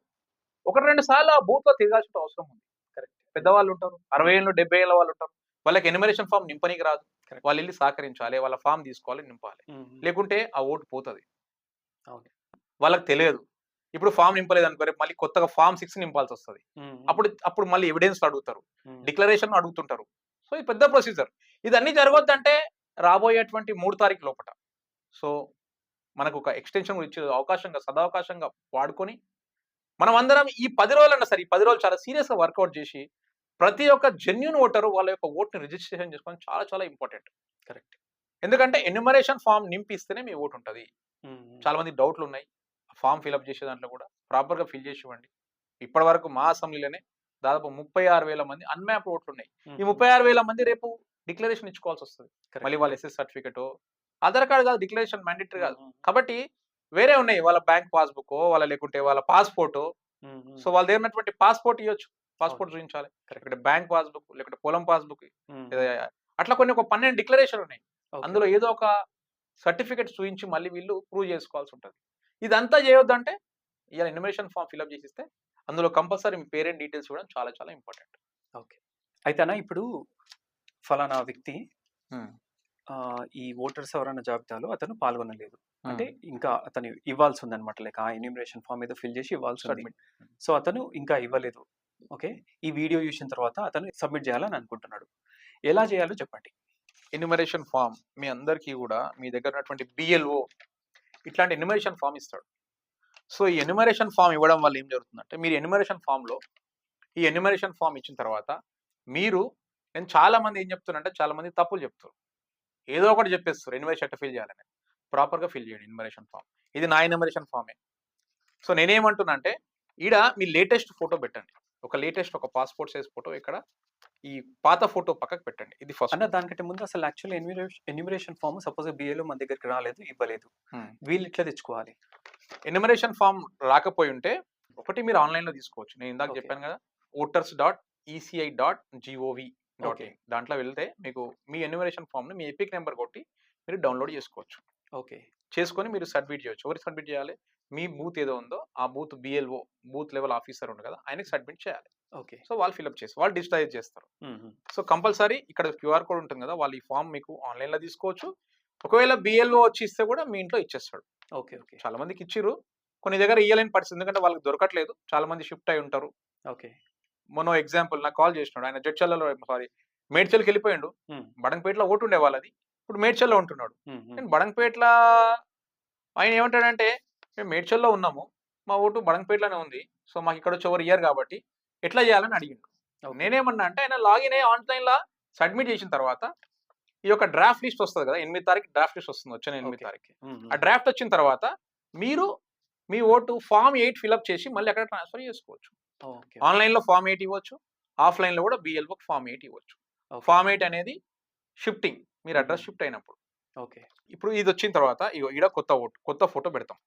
[SPEAKER 2] 1, 2 సార్లు ఆ బూత్‌లో తిరగాల్సిన అవసరం ఉంది.
[SPEAKER 1] కరెక్ట్.
[SPEAKER 2] పెద్దవాళ్ళుంటారు. 60
[SPEAKER 1] హ్మ్.
[SPEAKER 2] ఏళ్ళు, 70 ఏళ్ళ వాళ్ళుంటారు. వాళ్ళకి ఎన్యుమరేషన్ ఫార్మ్ నింపనీకి రాదు.
[SPEAKER 1] కరెక్ట్.
[SPEAKER 2] వాళ్ళెళ్లి సహకరించాలి. వాళ్ళ ఫార్మ్ తీసుకోవాలి, నింపాలి.
[SPEAKER 1] హ్మ్. హ్మ్.
[SPEAKER 2] లేకుంటే ఆ ఓటు పోతది.
[SPEAKER 1] అవును.
[SPEAKER 2] వాళ్ళకి తెలియదు. ఇప్పుడు ఫార్మ్ నింపలేదనుకో రేపు మళ్ళీ కొత్తగా ఫార్మ్ 6 నింపాల్సొస్తది.
[SPEAKER 1] హ్మ్. హ్మ్.
[SPEAKER 2] అప్పుడు మళ్ళీ ఎవిడెన్స్‌లు అడుగుతారు.
[SPEAKER 1] హ్మ్.
[SPEAKER 2] డిక్లరేషన్ అడుగుతుంటారు. సో, ఇది పెద్ద ప్రొసీజర్. ఇదన్నీ జరగొద్దంటే రాబోయేటువంటి 3 తారీఖు లోపట. సో మనకు ఒక ఎక్స్టెన్షన్ కూడా ఇచ్చే అవకాశంగా సదవకాశంగా వాడుకొని మనం అందరం ఈ 10 రోజులన్నా సరే, ఈ 10 రోజులు చాలా సీరియస్‌గా వర్కౌట్ చేసి ప్రతి ఒక్క జెన్యూన్ ఓటరు వాళ్ళ యొక్క ఓట్‌ని రిజిస్ట్రేషన్ చేసుకోవడం చాలా చాలా ఇంపార్టెంట్.
[SPEAKER 1] కరెక్ట్.
[SPEAKER 2] ఎందుకంటే ఎన్యుమరేషన్ ఫార్మ్ నింపిస్తేనే మీ ఓటు ఉంటది.
[SPEAKER 1] హ్మ్.
[SPEAKER 2] చాలా మందికి డౌట్లు ఉన్నాయి. ఫార్మ్ ఫిలప్ చేసే దాంట్లో కూడా ప్రాపర్‌గా ఫిల్ చేసి ఇవ్వండి. ఇప్పటివరకు మా అసెంబ్లీలోనే దాదాపు 36,000 మంది అన్‌మ్యాప్డ్ ఓట్లున్నాయి. ఈ 36,000 మంది రేపు డిక్లరేషన్ ఇచ్చుకోవాల్సొస్తది. మళ్ళీ వాళ్ళ ఎస్ఎస్ సర్టిఫికేటో, ఆధార్ కార్డ్ కాదు డిక్లరేషన్ మ్యాండేటరీ కాదు. కాబట్టి వేరే ఉన్నాయి. వాళ్ళ బ్యాంక్ పాస్‌బుక్కో, లేకుంటే వాళ్ళ పాస్‌పోర్టో. సో వాళ్ళ దగ్గర ఉన్నటువంటి పాస్‌పోర్ట్ ఇయ్యొచ్చు. పాస్‌పోర్ట్ చూయించాలి. లేకుంటే బ్యాంక్ పాస్‌బుక్, లేకుంటే పొలం పాస్‌బుక్. అట్లా కొన్ని ఒక 12 డిక్లరేషన్ ఉన్నాయి. అందులో ఏదో ఒక సర్టిఫికేట్ చూయించి మళ్ళీ వీళ్ళు ప్రూవ్ చేసుకోవాల్సి ఉంటది. ఇదంతా చేయొద్దంటే ఇయాల ఎన్యుమరేషన్ ఫార్మ్ ఫిలప్ చేసిస్తే అందులో కంపల్సరీ మీ పేరెంట్ డీటెయిల్స్ ఇవ్వడం చాలా చాలా ఇంపార్టెంట్.
[SPEAKER 1] ఓకే. అయితే అన్న ఇప్పుడు ఫలానా వ్యక్తి ఈ ఓటర్ సవరణ జాబితాలో అతను పాల్గొనలేదు. అంటే ఇంకా అతను ఇవ్వాల్సి ఉందన్నమాట. లైక్ ఆ ఎన్యూమరేషన్ ఫామ్ ఏదో ఫిల్ చేసి ఇవ్వాల్సి ఉంది.
[SPEAKER 2] సబ్మిట్.
[SPEAKER 1] సో అతను ఇంకా ఇవ్వలేదు. ఓకే. ఈ వీడియో చూసిన తర్వాత అతను సబ్మిట్ చేయాలని అనుకుంటున్నాడు. ఎలా చేయాలో చెప్పండి?
[SPEAKER 2] ఎన్యుమరేషన్ ఫామ్ మీ అందరికీ కూడా మీ దగ్గర ఉన్నటువంటి బిఎల్ఓ ఇట్లాంటి ఎన్యుమరేషన్ ఫామ్ ఇస్తాడు. సో ఈ ఎన్యుమరేషన్ ఫామ్ ఇవ్వడం వల్ల ఏం జరుగుతుందంటే మీరు ఎన్యుమరేషన్ ఫామ్‌లో ఈ ఎన్యుమరేషన్ ఫామ్ ఇచ్చిన తర్వాత మీరు నేను చాలా మంది ఏం చెప్తున్నానంటే చాలా మంది తప్పులు చెప్తారు. ఏదో ఒకటి చెప్పేస్తారు ఎన్యుమరేషన్ ఎట్లా ఫిల్ చేయాలని. ప్రాపర్‌గా ఫిల్ చేయండి ఎన్యుమరేషన్ ఫామ్. ఇది నా ఎన్యుమరేషన్ ఫామే. సో నేనేమంటున్నా అంటే ఈడ మీ లేటెస్ట్ ఫోటో పెట్టండి. ఒక పాస్‌పోర్ట్ సైజ్ ఫోటో ఇక్కడ ఈ పాత ఫోటో పక్కకు పెట్టండి. ఇది ఫస్ట్.
[SPEAKER 1] అన్న దానికంటే ముందు అసలు యాక్చువల్లీ ఎన్యూమరేషన్ ఫామ్ సపోజ్ బిఏలో మన దగ్గరికి రాలేదు, ఇవ్వలేదు. వీళ్ళు ఇట్లా తెచ్చుకోవాలి.
[SPEAKER 2] ఎన్యుమరేషన్ ఫామ్ రాకపోయి ఉంటే ఒకటి మీరు ఆన్‌లైన్‌లో తీసుకోవచ్చు. నేను ఇందాక చెప్పాను కదా voters.eci.gov.in దాంట్లో వెళ్తే మీకు మీ ఎన్యుమరేషన్ ఫామ్‌ని మీ ఎపిక్ నెంబర్ కొట్టి మీరు డౌన్‌లోడ్ చేసుకోవచ్చు.
[SPEAKER 1] ఓకే.
[SPEAKER 2] చేసుకొని మీరు సబ్మిట్ చేయొచ్చు. ఎవరికి సబ్మిట్ చేయాలి? మీ బూత్ ఏదో ఉందో ఆ booth BLO booth level officer ఉంది కదా ఆయనకి సబ్మిట్ చేయాలి.
[SPEAKER 1] ఓకే.
[SPEAKER 2] సో వాళ్ళు ఫిలప్ చేసి వాళ్ళు డిజిటైజ్ చేస్తారు. సో కంపల్సరీ ఇక్కడ క్యూఆర్ కోడ్ ఉంటుంది కదా వాళ్ళు ఈ ఫామ్ మీకు ఆన్‌లైన్‌లో తీసుకోవచ్చు. ఒకవేళ బిఎల్ఓ వచ్చి ఇస్తే కూడా మీ ఇంట్లో ఇచ్చేస్తాడు.
[SPEAKER 1] ఓకే. ఓకే.
[SPEAKER 2] చాలా మందికి ఇచ్చిర్రు. కొన్ని దగ్గర ఇయ్యలేని పరిస్థితి ఎందుకంటే వాళ్ళకి దొరకట్లేదు. చాలా మంది షిఫ్ట్ అయి ఉంటారు.
[SPEAKER 1] ఓకే.
[SPEAKER 2] మొన్న ఎగ్జాంపుల్ నాకు కాల్ చేసినాడు. ఆయన జడ్చర్లలో మేడ్చల్కి వెళ్ళిపోయిండు. బడంగపేటలో ఓటు ఉండే వాళ్ళది. ఇప్పుడు మేడ్చల్లో ఉంటున్నాడు. నేను బడంగపేటలో ఆయన ఏమంటాడంటే మేము మేడ్చల్లో ఉన్నాము. మా ఓటు బడంగపేటలోనే ఉంది. సో మాకు ఇక్కడ వచ్చి ఎవరు ఇయ్యరు కాబట్టి ఎట్లా చేయాలని అడిగిండు. నేనేమన్నా అంటే ఆయన లాగిన్ అయ్యి ఆన్‌లైన్‌లో సబ్మిట్ చేసిన తర్వాత ఈ యొక్క డ్రాఫ్ట్ లిస్ట్ వస్తది కదా 8 తారీఖు డ్రాఫ్ట్ లిస్ట్ వస్తుంది. వచ్చే 8 తారీఖు. ఆ డ్రాఫ్ట్ వచ్చిన తర్వాత మీరు మీ ఓటు ఫామ్ 8 ఫిలప్ చేసి మళ్ళీ అక్కడ ట్రాన్స్‌ఫర్ చేసుకోవచ్చు. ఆన్‌లైన్‌లో ఫామ్ 8 ఇవ్వచ్చు. ఆఫ్‌లైన్‌లో కూడా బిఎల్ఓకి ఫామ్ 8 ఇవ్వచ్చు. ఫామ్ 8 అనేది షిఫ్టింగ్. మీరు అడ్రస్ షిఫ్ట్ అయినప్పుడు.
[SPEAKER 1] ఓకే.
[SPEAKER 2] ఇప్పుడు ఇది వచ్చిన తర్వాత ఇగో ఈడ కొత్త ఫోటో పెడతాం.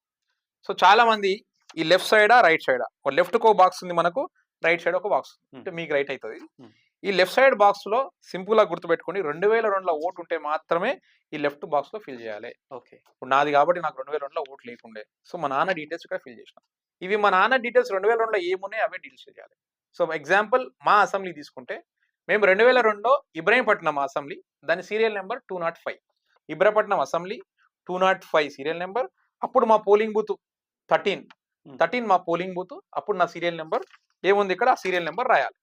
[SPEAKER 2] సో చాలా మంది ఈ లెఫ్ట్ సైడా రైట్ సైడా లెఫ్ట్‌కి ఒక బాక్స్ ఉంది మనకు, రైట్ సైడ్ ఒక బాక్స్. అంటే మీకు రైట్ అవుతది. ఈ లెఫ్ట్ సైడ్ బాక్స్‌లో సింపుల్‌గా గుర్తుపెట్టుకోండి 2002లో ఓటు ఉంటే మాత్రమే ఈ లెఫ్ట్ బాక్స్‌లో ఫిల్ చేయాలి.
[SPEAKER 1] ఓకే.
[SPEAKER 2] ఇప్పుడు నాది కాబట్టి నాకు 2002లో ఓటు లేకుండే. సో మా నాన్న డీటెయిల్స్ ఇక్కడ ఫిల్ చేసిన. ఇవి మా నాన్న డీటెయిల్స్ 2002లో ఏమున్నాయి అవే డీటెయిల్స్ చేయాలి. సో ఎగ్జాంపుల్ మా అసెంబ్లీ తీసుకుంటే మేము 2002లో ఇబ్రహీంపట్నం అసెంబ్లీ దాని serial number 205. Ibrahimpatnam assembly 205 serial number. అప్పుడు మా పోలింగ్ బూత్ 13 మా పోలింగ్ బూత్. అప్పుడు నా సీరియల్ నెంబర్ ఏముంది ఇక్కడ ఆ సీరియల్ నెంబర్ రాయాలి.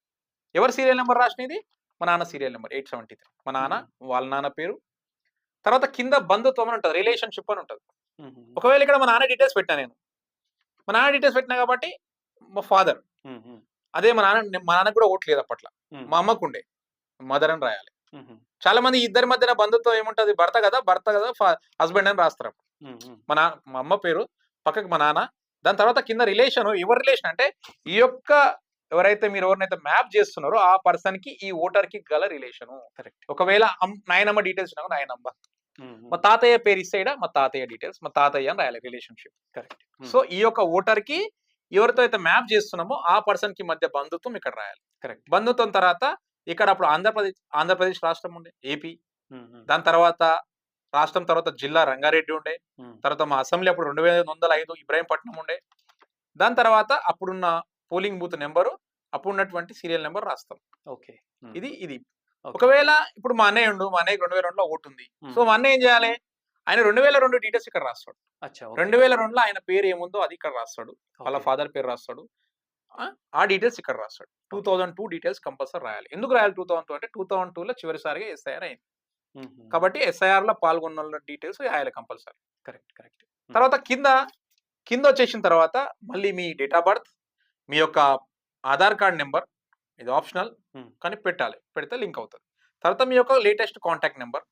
[SPEAKER 2] ఎవరు సీరియల్ నెంబర్ రాసినది? మా నాన్న సీరియల్ నెంబర్ 873. మా నాన్న వాళ్ళ నాన్న పేరు. తర్వాత కింద బంధుత్వం అని ఉంటుంది, రిలేషన్‌షిప్ అని ఉంటుంది. ఒకవేళ ఇక్కడ మా నాన్న డీటెయిల్స్ పెట్టినా నేను. మా నాన్న డీటెయిల్స్ పెట్టినా కాబట్టి మా ఫాదర్. అదే మా నాన్నకు కూడా ఓటు లేదు అప్పట్లో. మా అమ్మకు ఉండే మదర్ అని రాయాలి. చాలా మంది ఇద్దరి మధ్యన బంధుత్వం ఏముంటది? భర్త కదా హస్బెండ్ అని రాస్తారు. మా అమ్మ పేరు పక్కకి మా నాన్న. దాని తర్వాత కింద రిలేషన్. ఎవరి రిలేషన్ అంటే ఈ యొక్క ఎవరైతే మీరు ఎవరినైతే మ్యాప్ చేస్తున్నారో ఆ పర్సన్ కి ఈ ఓటర్ కి గల రిలేషన్. ఒకవేళ నాయనమ్మ డీటెయిల్స్ ఉన్నా నాయనమ్మ. మా తాతయ్య పేరు ఇస్తాడా మా తాతయ్య డీటెయిల్స్ మా తాతయ్య అని రాయాలి రిలేషన్షిప్. కరెక్ట్. సో ఈ యొక్క ఓటర్ కి ఎవరితో అయితే మ్యాప్ చేస్తున్నామో ఆ పర్సన్ కి మధ్య బంధుత్వం ఇక్కడ రాయాలి. కరెక్ట్. బంధుత్వం తర్వాత ఇక్కడ అప్పుడు ఆంధ్రప్రదేశ్ రాష్ట్రం ఉండే ఏపీ. దాని తర్వాత రాష్ట్రం తర్వాత జిల్లా రంగారెడ్డి ఉండే. తర్వాత మా అసెంబ్లీ అప్పుడు 2105 ఇబ్రహీంపట్నం ఉండే. దాని తర్వాత అప్పుడున్న పోలింగ్ బూత్ నెంబరు అప్పుడు ఉన్నటువంటి సీరియల్ నెంబర్ రాస్తాం. ఓకే. ఇది ఒకవేళ ఇప్పుడు మా అన్నయ్య 2002లో ఓటు ఉంది. సో మా అన్నయ్య ఏం చేయాలి? ఆయన 2002 డీటెయిల్స్ ఇక్కడ రాస్తాడు. 2002లో ఆయన పేరు ఏముందో అది ఇక్కడ రాస్తాడు. వాళ్ళ ఫాదర్ పేరు రాస్తాడు. ఆ డీటెయిల్స్ ఇక్కడ రాస్తాడు. 2002 డీటెయిల్స్ కంపల్సరీ రాయాలి. ఎందుకు రాయాలి 2002 అంటే 2002లో చివరిసారిగా ఎస్ఐఆర్ అయింది. కాబట్టి ఎస్ఐఆర్ లో పాల్గొన్న వాళ్ళ డీటెయిల్స్ వేయాలి కంపల్సరీ.
[SPEAKER 1] కరెక్ట్. కరెక్ట్.
[SPEAKER 2] తర్వాత కింద వచ్చేసిన తర్వాత మళ్ళీ మీ డేట్ ఆఫ్ బర్త్, మీ యొక్క ఆధార్ కార్డ్ నెంబర్, ఇది ఆప్షనల్ కానీ పెట్టాలి, పెడితే లింక్ అవుతుంది. తర్వాత మీ యొక్క లేటెస్ట్ కాంటాక్ట్ నెంబర్,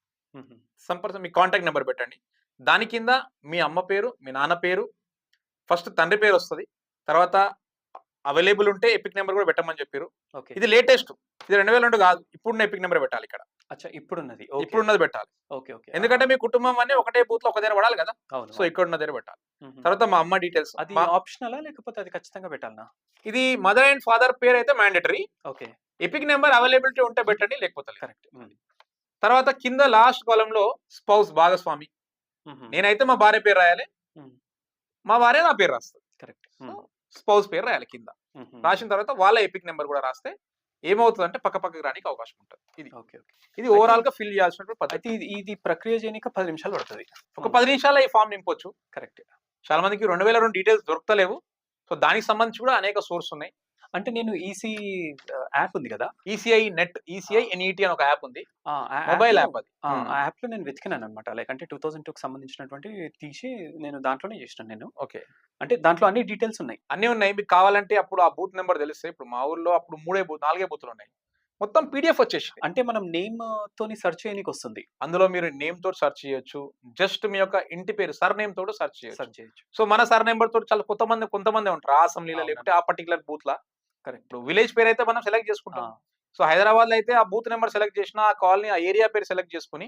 [SPEAKER 2] మీ కాంటాక్ట్ నెంబర్ పెట్టండి. దాని కింద మీ అమ్మ పేరు, మీ నాన్న పేరు, ఫస్ట్ తండ్రి పేరు వస్తుంది. తర్వాత అవైలబుల్ ఉంటే ఎపిక్ నెంబర్ కూడా పెట్టమని చెప్పారు. ఇది లేటెస్ట్, ఇది 2002 కాదు, ఇప్పుడున్న ఎపిక్ నెంబర్ పెట్టాలి ఇక్కడ. ఇప్పుడున్నది పెట్టాలి. ఎందుకంటే మీ కుటుంబం అన్ని ఒకటే బూత్ లో ఒక దగ్గర పడాలి కదా, సో ఇక్కడ ఉన్న దగ్గర పెట్టాలి. తర్వాత మా అమ్మ డీటెయిల్స్,
[SPEAKER 1] అది ఆప్షనలా లేకపోతే అది ఖచ్చితంగా పెట్టాలనా?
[SPEAKER 2] ఇది మదర్ అండ్ ఫాదర్ పేరు అయితే మ్యాండేటరీ. ఎపిక్ నెంబర్ అవైలబిలిటీ ఉంటే పెట్టండి, లేకపోతే
[SPEAKER 1] కరెక్ట్.
[SPEAKER 2] తర్వాత కింద లాస్ట్ కాలం లో స్పౌస్, భాగస్వామి. నేనైతే మా భార్య పేరు రాయాలి, మా భార్య నా పేరు రాస్తుంది.
[SPEAKER 1] కరెక్ట్.
[SPEAKER 2] స్పౌస్ పేరు రాయాలి కింద. రాసిన తర్వాత వాళ్ళ ఎపిక్ నెంబర్ కూడా రాస్తే ఏమవుతుంది అంటే పక్కకి రానికి అవకాశం ఉంటుంది. ఇది ఓవరాల్ గా ఫిల్ చేయాల్సిన పద్ధతి.
[SPEAKER 1] ఇది ప్రక్రియ చేయడానికి 10 నిమిషాలు పడుతుంది.
[SPEAKER 2] ఒక 10 నిమిషాల్లో ఈ ఫామ్ నింపొచ్చు.
[SPEAKER 1] కరెక్ట్.
[SPEAKER 2] చాలా మందికి 2002 డీటెయిల్స్ దొరకలేవు. సో దానికి సంబంధించి కూడా అనేక సోర్స్ ఉన్నాయి.
[SPEAKER 1] అంటే నేను ఈసీ యాప్ ఉంది కదా,
[SPEAKER 2] ఈసీఐ నెట్, ఈసీఐ ఎన్ఈటీ అని ఒక యాప్ ఉంది, మొబైల్ యాప్. అది
[SPEAKER 1] ఆ యాప్ లో నేను వెతికినాను అనమాట. లైక్ అంటే 2002కి సంబంధించినటువంటి తీసి నేను దాంట్లోనే చేసినాను నేను.
[SPEAKER 2] ఓకే.
[SPEAKER 1] అంటే దాంట్లో అన్ని డీటెయిల్స్ ఉన్నాయి.
[SPEAKER 2] అన్ని ఉన్నాయి. మీకు కావాలంటే అప్పుడు ఆ బూత్ నెంబర్ తెలిస్తే, ఇప్పుడు మా ఊర్లో అప్పుడు 4 బూత్లు ఉన్నాయి, మొత్తం పీడిఎఫ్ వచ్చేసి.
[SPEAKER 1] అంటే మనం నేమ్ తోని సెర్చ్ చేయడానికి వస్తుంది.
[SPEAKER 2] అందులో మీరు నేమ్ తోటి సెర్చ్ చేయొచ్చు, జస్ట్ మీ యొక్క ఇంటి పేరు సర్ నేమ్ తోటి సెర్చ్ చేయొచ్చు. సో మన సర్ నెంబర్ తోటి చాలా కొంతమంది ఉంటారు ఆ అసెంబ్లీలో, లేకపోతే ఆ పర్టికులర్ బూత్ లా. కరెక్ట్. విలేజ్ పేరు అయితే మనం సెలెక్ట్ చేసుకుంటాం. సో హైదరాబాద్ లో అయితే ఆ బూత్ నెంబర్ సెలెక్ట్ చేసిన, ఆ కాలనీ, ఆ ఏరియా పేరు సెలెక్ట్ చేసుకుని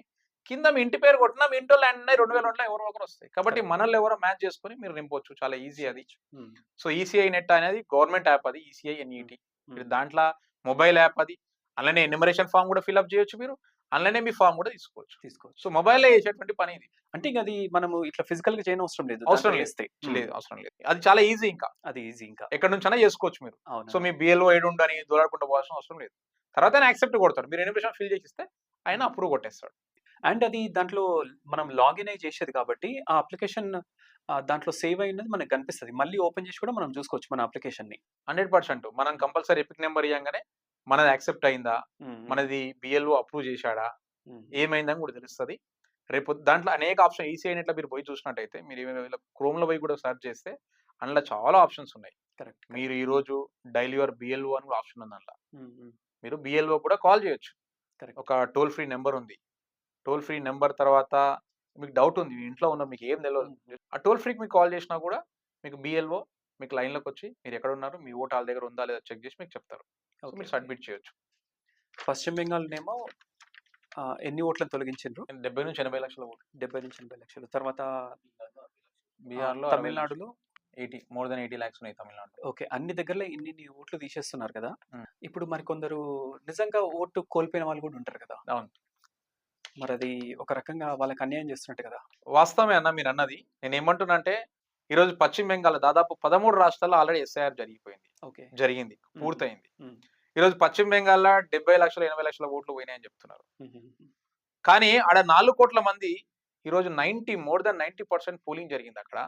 [SPEAKER 2] కింద మీ ఇంటి పేరు కొట్టినా మీ ఇంట్లో ల్యాండ్ 2002లో ఎవరో ఒకరు వస్తాయి. కాబట్టి మనల్ని ఎవరో మ్యాచ్ చేసుకుని మీరు నింపొచ్చు, చాలా ఈజీ అది. సో ఈసీఐ నెట్ అనేది గవర్నమెంట్ యాప్, అది ఈసీఐ ఎన్ఈటీ. మీరు దాంట్లో మొబైల్ యాప్ అది. అలానే ఎన్యూమరేషన్ ఫామ్ కూడా ఫిల్అప్ చేయొచ్చు మీరు, అలానే మీ ఫామ్ కూడా తీసుకోవచ్చు. సో మొబైల్ లో చేసేటువంటి పని ఇది.
[SPEAKER 1] అంటే అది మనము ఇట్లా ఫిజికల్ గా చేయని అవసరం లేదు.
[SPEAKER 2] అవసరం లేదు. అది చాలా ఈజీ. ఇంకా ఎక్కడి నుంచి అయినా చేసుకోవచ్చు మీరు. సో మీ బిఎల్ఓ ఏడు ఉండని దూరాడకుండా పోవాల్సిన అవసరం లేదు. తర్వాత ఆయన యాక్సెప్ట్ కొడతాడు. మీరు ఎన్యూమరేషన్ ఫిల్ చేసిస్తే ఆయన అప్రూవ్ కొట్టేస్తాడు.
[SPEAKER 1] అండ్ అది దాంట్లో మనం లాగిన్ అయి చేసేది కాబట్టి ఆ అప్లికేషన్ దాంట్లో సేవ్ అయినది మనకు కనిపిస్తుంది. మళ్ళీ ఓపెన్ చేసి కూడా మనం చూసుకోవచ్చు మన అప్లికేషన్ ని.
[SPEAKER 2] 100%. మనం కంపల్సరీ ఎపిక్ నెంబర్ ఇవ్వగానే మనది యాక్సెప్ట్ అయిందా, మనది బిఎల్ఓ అప్రూవ్ చేశాడా, ఏమైందని కూడా తెలుస్తుంది. రేపు దాంట్లో అనేక ఆప్షన్, ఈసీఐ నెట్లో మీరు పోయి చూసినట్టయితే, మీరు క్రోమ్ లో పోయి కూడా సెర్చ్ చేస్తే అందులో చాలా ఆప్షన్స్ ఉన్నాయి.
[SPEAKER 1] కరెక్ట్.
[SPEAKER 2] మీరు ఈ రోజు డైలీ యువర్ బిఎల్ఓ అని కూడా ఆప్షన్ ఉంది. అందులో మీరు బిఎల్ఓ కూడా కాల్ చేయొచ్చు. ఒక టోల్ ఫ్రీ నెంబర్ ఉంది. టోల్ ఫ్రీ నెంబర్ తర్వాత మీకు డౌట్ ఉంది, మీ ఇంట్లో ఉన్న మీకు ఏం తెలియదు, ఆ టోల్ ఫ్రీకి మీకు కాల్ చేసినా కూడా మీకు బిఎల్ఓ మీకు లైన్లోకి వచ్చి మీరు ఎక్కడ ఉన్నారు, మీ ఓటు వాళ్ళ దగ్గర ఉందా లేదా చెక్ చేసి మీకు చెప్తారు. మీరు సబ్మిట్ చేయొచ్చు.
[SPEAKER 1] పశ్చిమ బెంగాల్ నేమో ఎన్ని ఓట్లను తొలగించారు?
[SPEAKER 2] 70 నుంచి 80 లక్షల ఓట్లు.
[SPEAKER 1] 70 నుంచి 80 లక్షలు. తర్వాత
[SPEAKER 2] బీహార్లో,
[SPEAKER 1] తమిళనాడులో
[SPEAKER 2] 80, more than 80 lakhs ఉన్నాయి తమిళనాడు.
[SPEAKER 1] ఓకే. అన్ని దగ్గరలో ఇన్ని ఓట్లు తీసేస్తున్నారు కదా. ఇప్పుడు మరి కొందరు నిజంగా ఓటు కోల్పోయిన వాళ్ళు కూడా ఉంటారు కదా.
[SPEAKER 2] అవును.
[SPEAKER 1] మరి అది ఒక రకంగా వాళ్ళకి అన్యాయం చేస్తున్నట్టు కదా.
[SPEAKER 2] వాస్తవమే అన్న మీరు అన్నది. నేను ఏమంటున్నా అంటే, ఈరోజు పశ్చిమ బెంగాల్ దాదాపు 13 రాష్ట్రాల్లో ఆల్రెడీ ఎస్ఐఆర్ జరిగింది, పూర్తయింది. ఈరోజు పశ్చిమ బెంగాల్లో 70 లక్షల 80 లక్షల ఓట్లు పోయినాయని చెప్తున్నారు. కానీ ఆడ 4 కోట్ల మంది ఈరోజు more than 90% పోలింగ్ జరిగింది. అక్కడ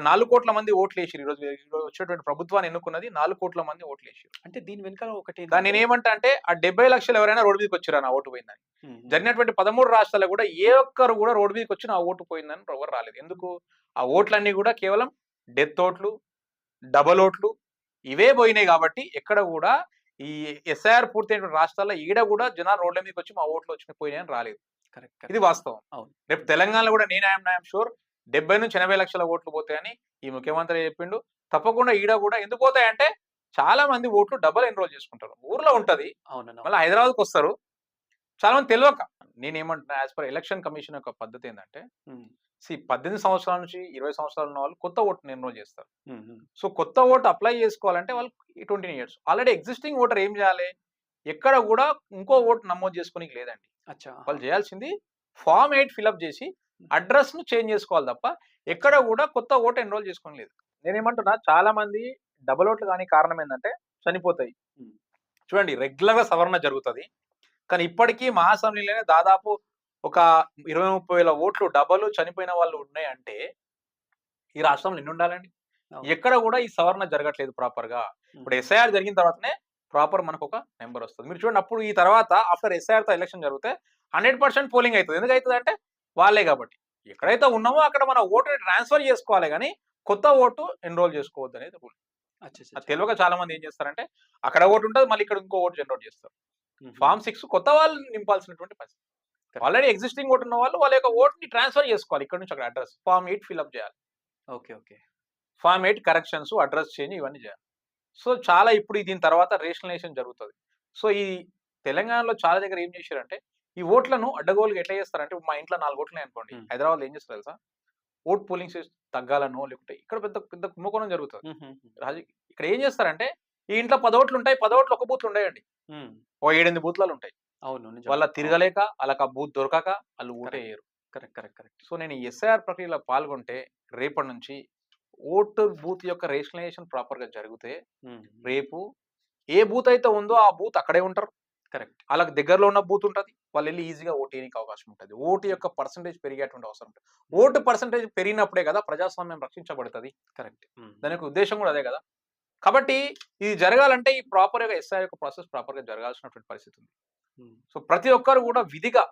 [SPEAKER 2] 4 కోట్ల మంది ఓట్లు వేసారు. ఈరోజు వచ్చేటువంటి ప్రభుత్వాన్ని ఎన్నుకున్నది 4 కోట్ల మంది ఓట్లు వేసారు.
[SPEAKER 1] అంటే దీని వెనకాల ఒకటి
[SPEAKER 2] దాన్ని నేనేమంటా అంటే, ఆ 70 లక్షలు ఎవరైనా రోడ్డు మీదకి వచ్చారా నా ఓటు పోయిందని. జరిగినటువంటి 13 రాష్ట్రాల్లో కూడా ఏ ఒక్కరు కూడా రోడ్డు మీదకి వచ్చి నా ఓటు పోయిందని ఎవరు రాలేదు. ఎందుకు? ఆ ఓట్లన్నీ కూడా కేవలం డెత్ ఓట్లు, డబల్ ఓట్లు ఇవే పోయినాయి. కాబట్టి ఎక్కడ కూడా ఈ ఎస్ఐఆర్ పూర్తయినటువంటి రాష్ట్రాల్లో ఈడ కూడా జనాలు రోడ్ల మీదకి వచ్చి మా ఓట్లు వచ్చి పోయినాయని రాలేదు. ఇది వాస్తవం. రేపు తెలంగాణలో కూడా నేను ఐఎమ్ షూర్ 70 నుంచి 80 లక్షల ఓట్లు పోతాయని ఈ ముఖ్యమంత్రి చెప్పిండు. తప్పకుండా ఈడ కూడా ఎందుకు పోతాయంటే, చాలా మంది ఓట్లు డబల్ ఎన్రోల్ చేసుకుంటారు. ఊర్లో ఉంటది, మళ్ళీ హైదరాబాద్కి వస్తారు. చాలా మంది తెలియక. నేనేమంటున్నా, యాజ్ పర్ ఎలక్షన్ కమిషన్ యొక్క పద్ధతి ఏంటంటే, 18 సంవత్సరాల నుంచి 20 సంవత్సరాలు ఉన్న వాళ్ళు కొత్త ఓటుని ఎన్రోల్ చేస్తారు. సో కొత్త ఓటు అప్లై చేసుకోవాలంటే వాళ్ళు 20 years. ఆల్రెడీ ఎగ్జిస్టింగ్ ఓటర్ ఏం చేయాలి? ఎక్కడ కూడా ఇంకో ఓటు నమోదు చేసుకోనికి లేదండి. వాళ్ళు చేయాల్సింది ఫామ్ 8 ఫిల్అప్ చేసి అడ్రస్ ను చేంజ్ చేసుకోవాలి తప్ప ఎక్కడ కూడా కొత్త ఓటు ఎన్రోల్ చేసుకోని లేదు. నేనేమంటున్నా, చాలా మంది డబల్ ఓట్లు కానీ కారణం ఏంటంటే చనిపోతాయి. చూడండి, రెగ్యులర్ గా సవరణ జరుగుతుంది, కానీ ఇప్పటికీ మా అసెంబ్లీలోనే దాదాపు ఒక 20-30 వేల ఓట్లు డబల్ చనిపోయిన వాళ్ళు ఉన్నాయంటే ఈ రాష్ట్రంలో ఎన్ని ఉండాలండి? ఎక్కడ కూడా ఈ సవరణ జరగట్లేదు ప్రాపర్ గా. ఇప్పుడు ఎస్ఐఆర్ జరిగిన తర్వాతనే ప్రాపర్ మనకు ఒక నెంబర్ వస్తుంది. మీరు చూడండి, అప్పుడు ఈ తర్వాత ఆఫ్టర్ ఎస్ఐఆర్ తో ఎలక్షన్ జరిగితే 100% పోలింగ్ అవుతుంది. ఎందుకు అవుతుంది అంటే వాళ్ళే కాబట్టి. ఎక్కడైతే ఉన్నామో అక్కడ మన ఓటుని ట్రాన్స్ఫర్ చేసుకోవాలి కానీ కొత్త ఓటు ఎన్రోల్ చేసుకోవద్దు అనేది రూల్.
[SPEAKER 1] అచ్చా
[SPEAKER 2] అది తెలియక చాలా మంది ఏం చేస్తారంటే అక్కడ ఓటు ఉంటుంది, మళ్ళీ ఇక్కడ ఇంకో ఓటు జనరేట్ చేస్తారు.
[SPEAKER 1] మ్మ్.
[SPEAKER 2] ఫామ్ 6 కొత్త వాళ్ళు నింపాల్సినటువంటి పరిస్థితి. ఆల్రెడీ ఎగ్జిస్టింగ్ ఓటు ఉన్న వాళ్ళ యొక్క ఓటుని ట్రాన్స్ఫర్ చేసుకోవాలి. ఇక్కడ నుంచి అక్కడ అడ్రస్ ఫామ్ 8 ఫిల్అప్ చేయాలి.
[SPEAKER 1] Okay okay.
[SPEAKER 2] Form 8 corrections, address change ఇవన్నీ చేయాలి. సో చాలా ఇప్పుడు దీని తర్వాత రేషనలైజేషన్ జరుగుతుంది. సో ఈ తెలంగాణలో చాలా దగ్గర ఏం చేశారంటే ఈ ఓట్లను అడ్డగోలుగా ఎట్లా చేస్తారంటే మా ఇంట్లో 4 ఓట్లు అనుకోండి, హైదరాబాద్ ఏం చేస్తారు తెలుసా, ఓట్ పోలింగ్ తగ్గాలనో లేకుంటే ఇక్కడ పెద్ద పెద్ద కుంభకోణం జరుగుతుంది. ఇక్కడ ఏం చేస్తారంటే ఈ ఇంట్లో 10 ఓట్లు ఉంటాయి, 10 ఓట్లు ఒక బూత్లు ఉంటాయండి, ఓ 7-8 బూత్లలో ఉంటాయి.
[SPEAKER 1] అవును,
[SPEAKER 2] వాళ్ళ తిరగలేక వాళ్ళకి ఆ బూత్ దొరకక వాళ్ళు ఓటే వేయరు.
[SPEAKER 1] Correct correct correct.
[SPEAKER 2] సో నేను ఎస్ఐఆర్ ప్రక్రియలో పాల్గొంటే రేపటి నుంచి ఓటు బూత్ యొక్క రేషనలైజేషన్ ప్రాపర్ గా జరిగితే రేపు ఏ బూత్ అయితే ఉందో ఆ బూత్ అక్కడే ఉంటారు.
[SPEAKER 1] కరెక్ట్.
[SPEAKER 2] వాళ్ళకి దగ్గరలో ఉన్న బూత్ ఉంటుంది, వాళ్ళు వెళ్ళి ఈజీగా ఓటు వేయడానికి అవకాశం ఉంటుంది. ఓటు యొక్క పర్సంటేజ్ పెరిగేటువంటి అవసరం ఉంటుంది. ఓటు పర్సంటేజ్ పెరిగినప్పుడే కదా ప్రజాస్వామ్యం రక్షించబడుతుంది.
[SPEAKER 1] కరెక్ట్.
[SPEAKER 2] దాని యొక్క ఉద్దేశం కూడా అదే కదా. కాబట్టి ఇది జరగాలంటే ఈ ప్రాపర్ గా ఎస్ఐ యొక్క ప్రాసెస్ ప్రాపర్ గా జరగాల్సినటువంటి పరిస్థితి ఉంది. సో ప్రతి ఒక్కరు కూడా విధిగా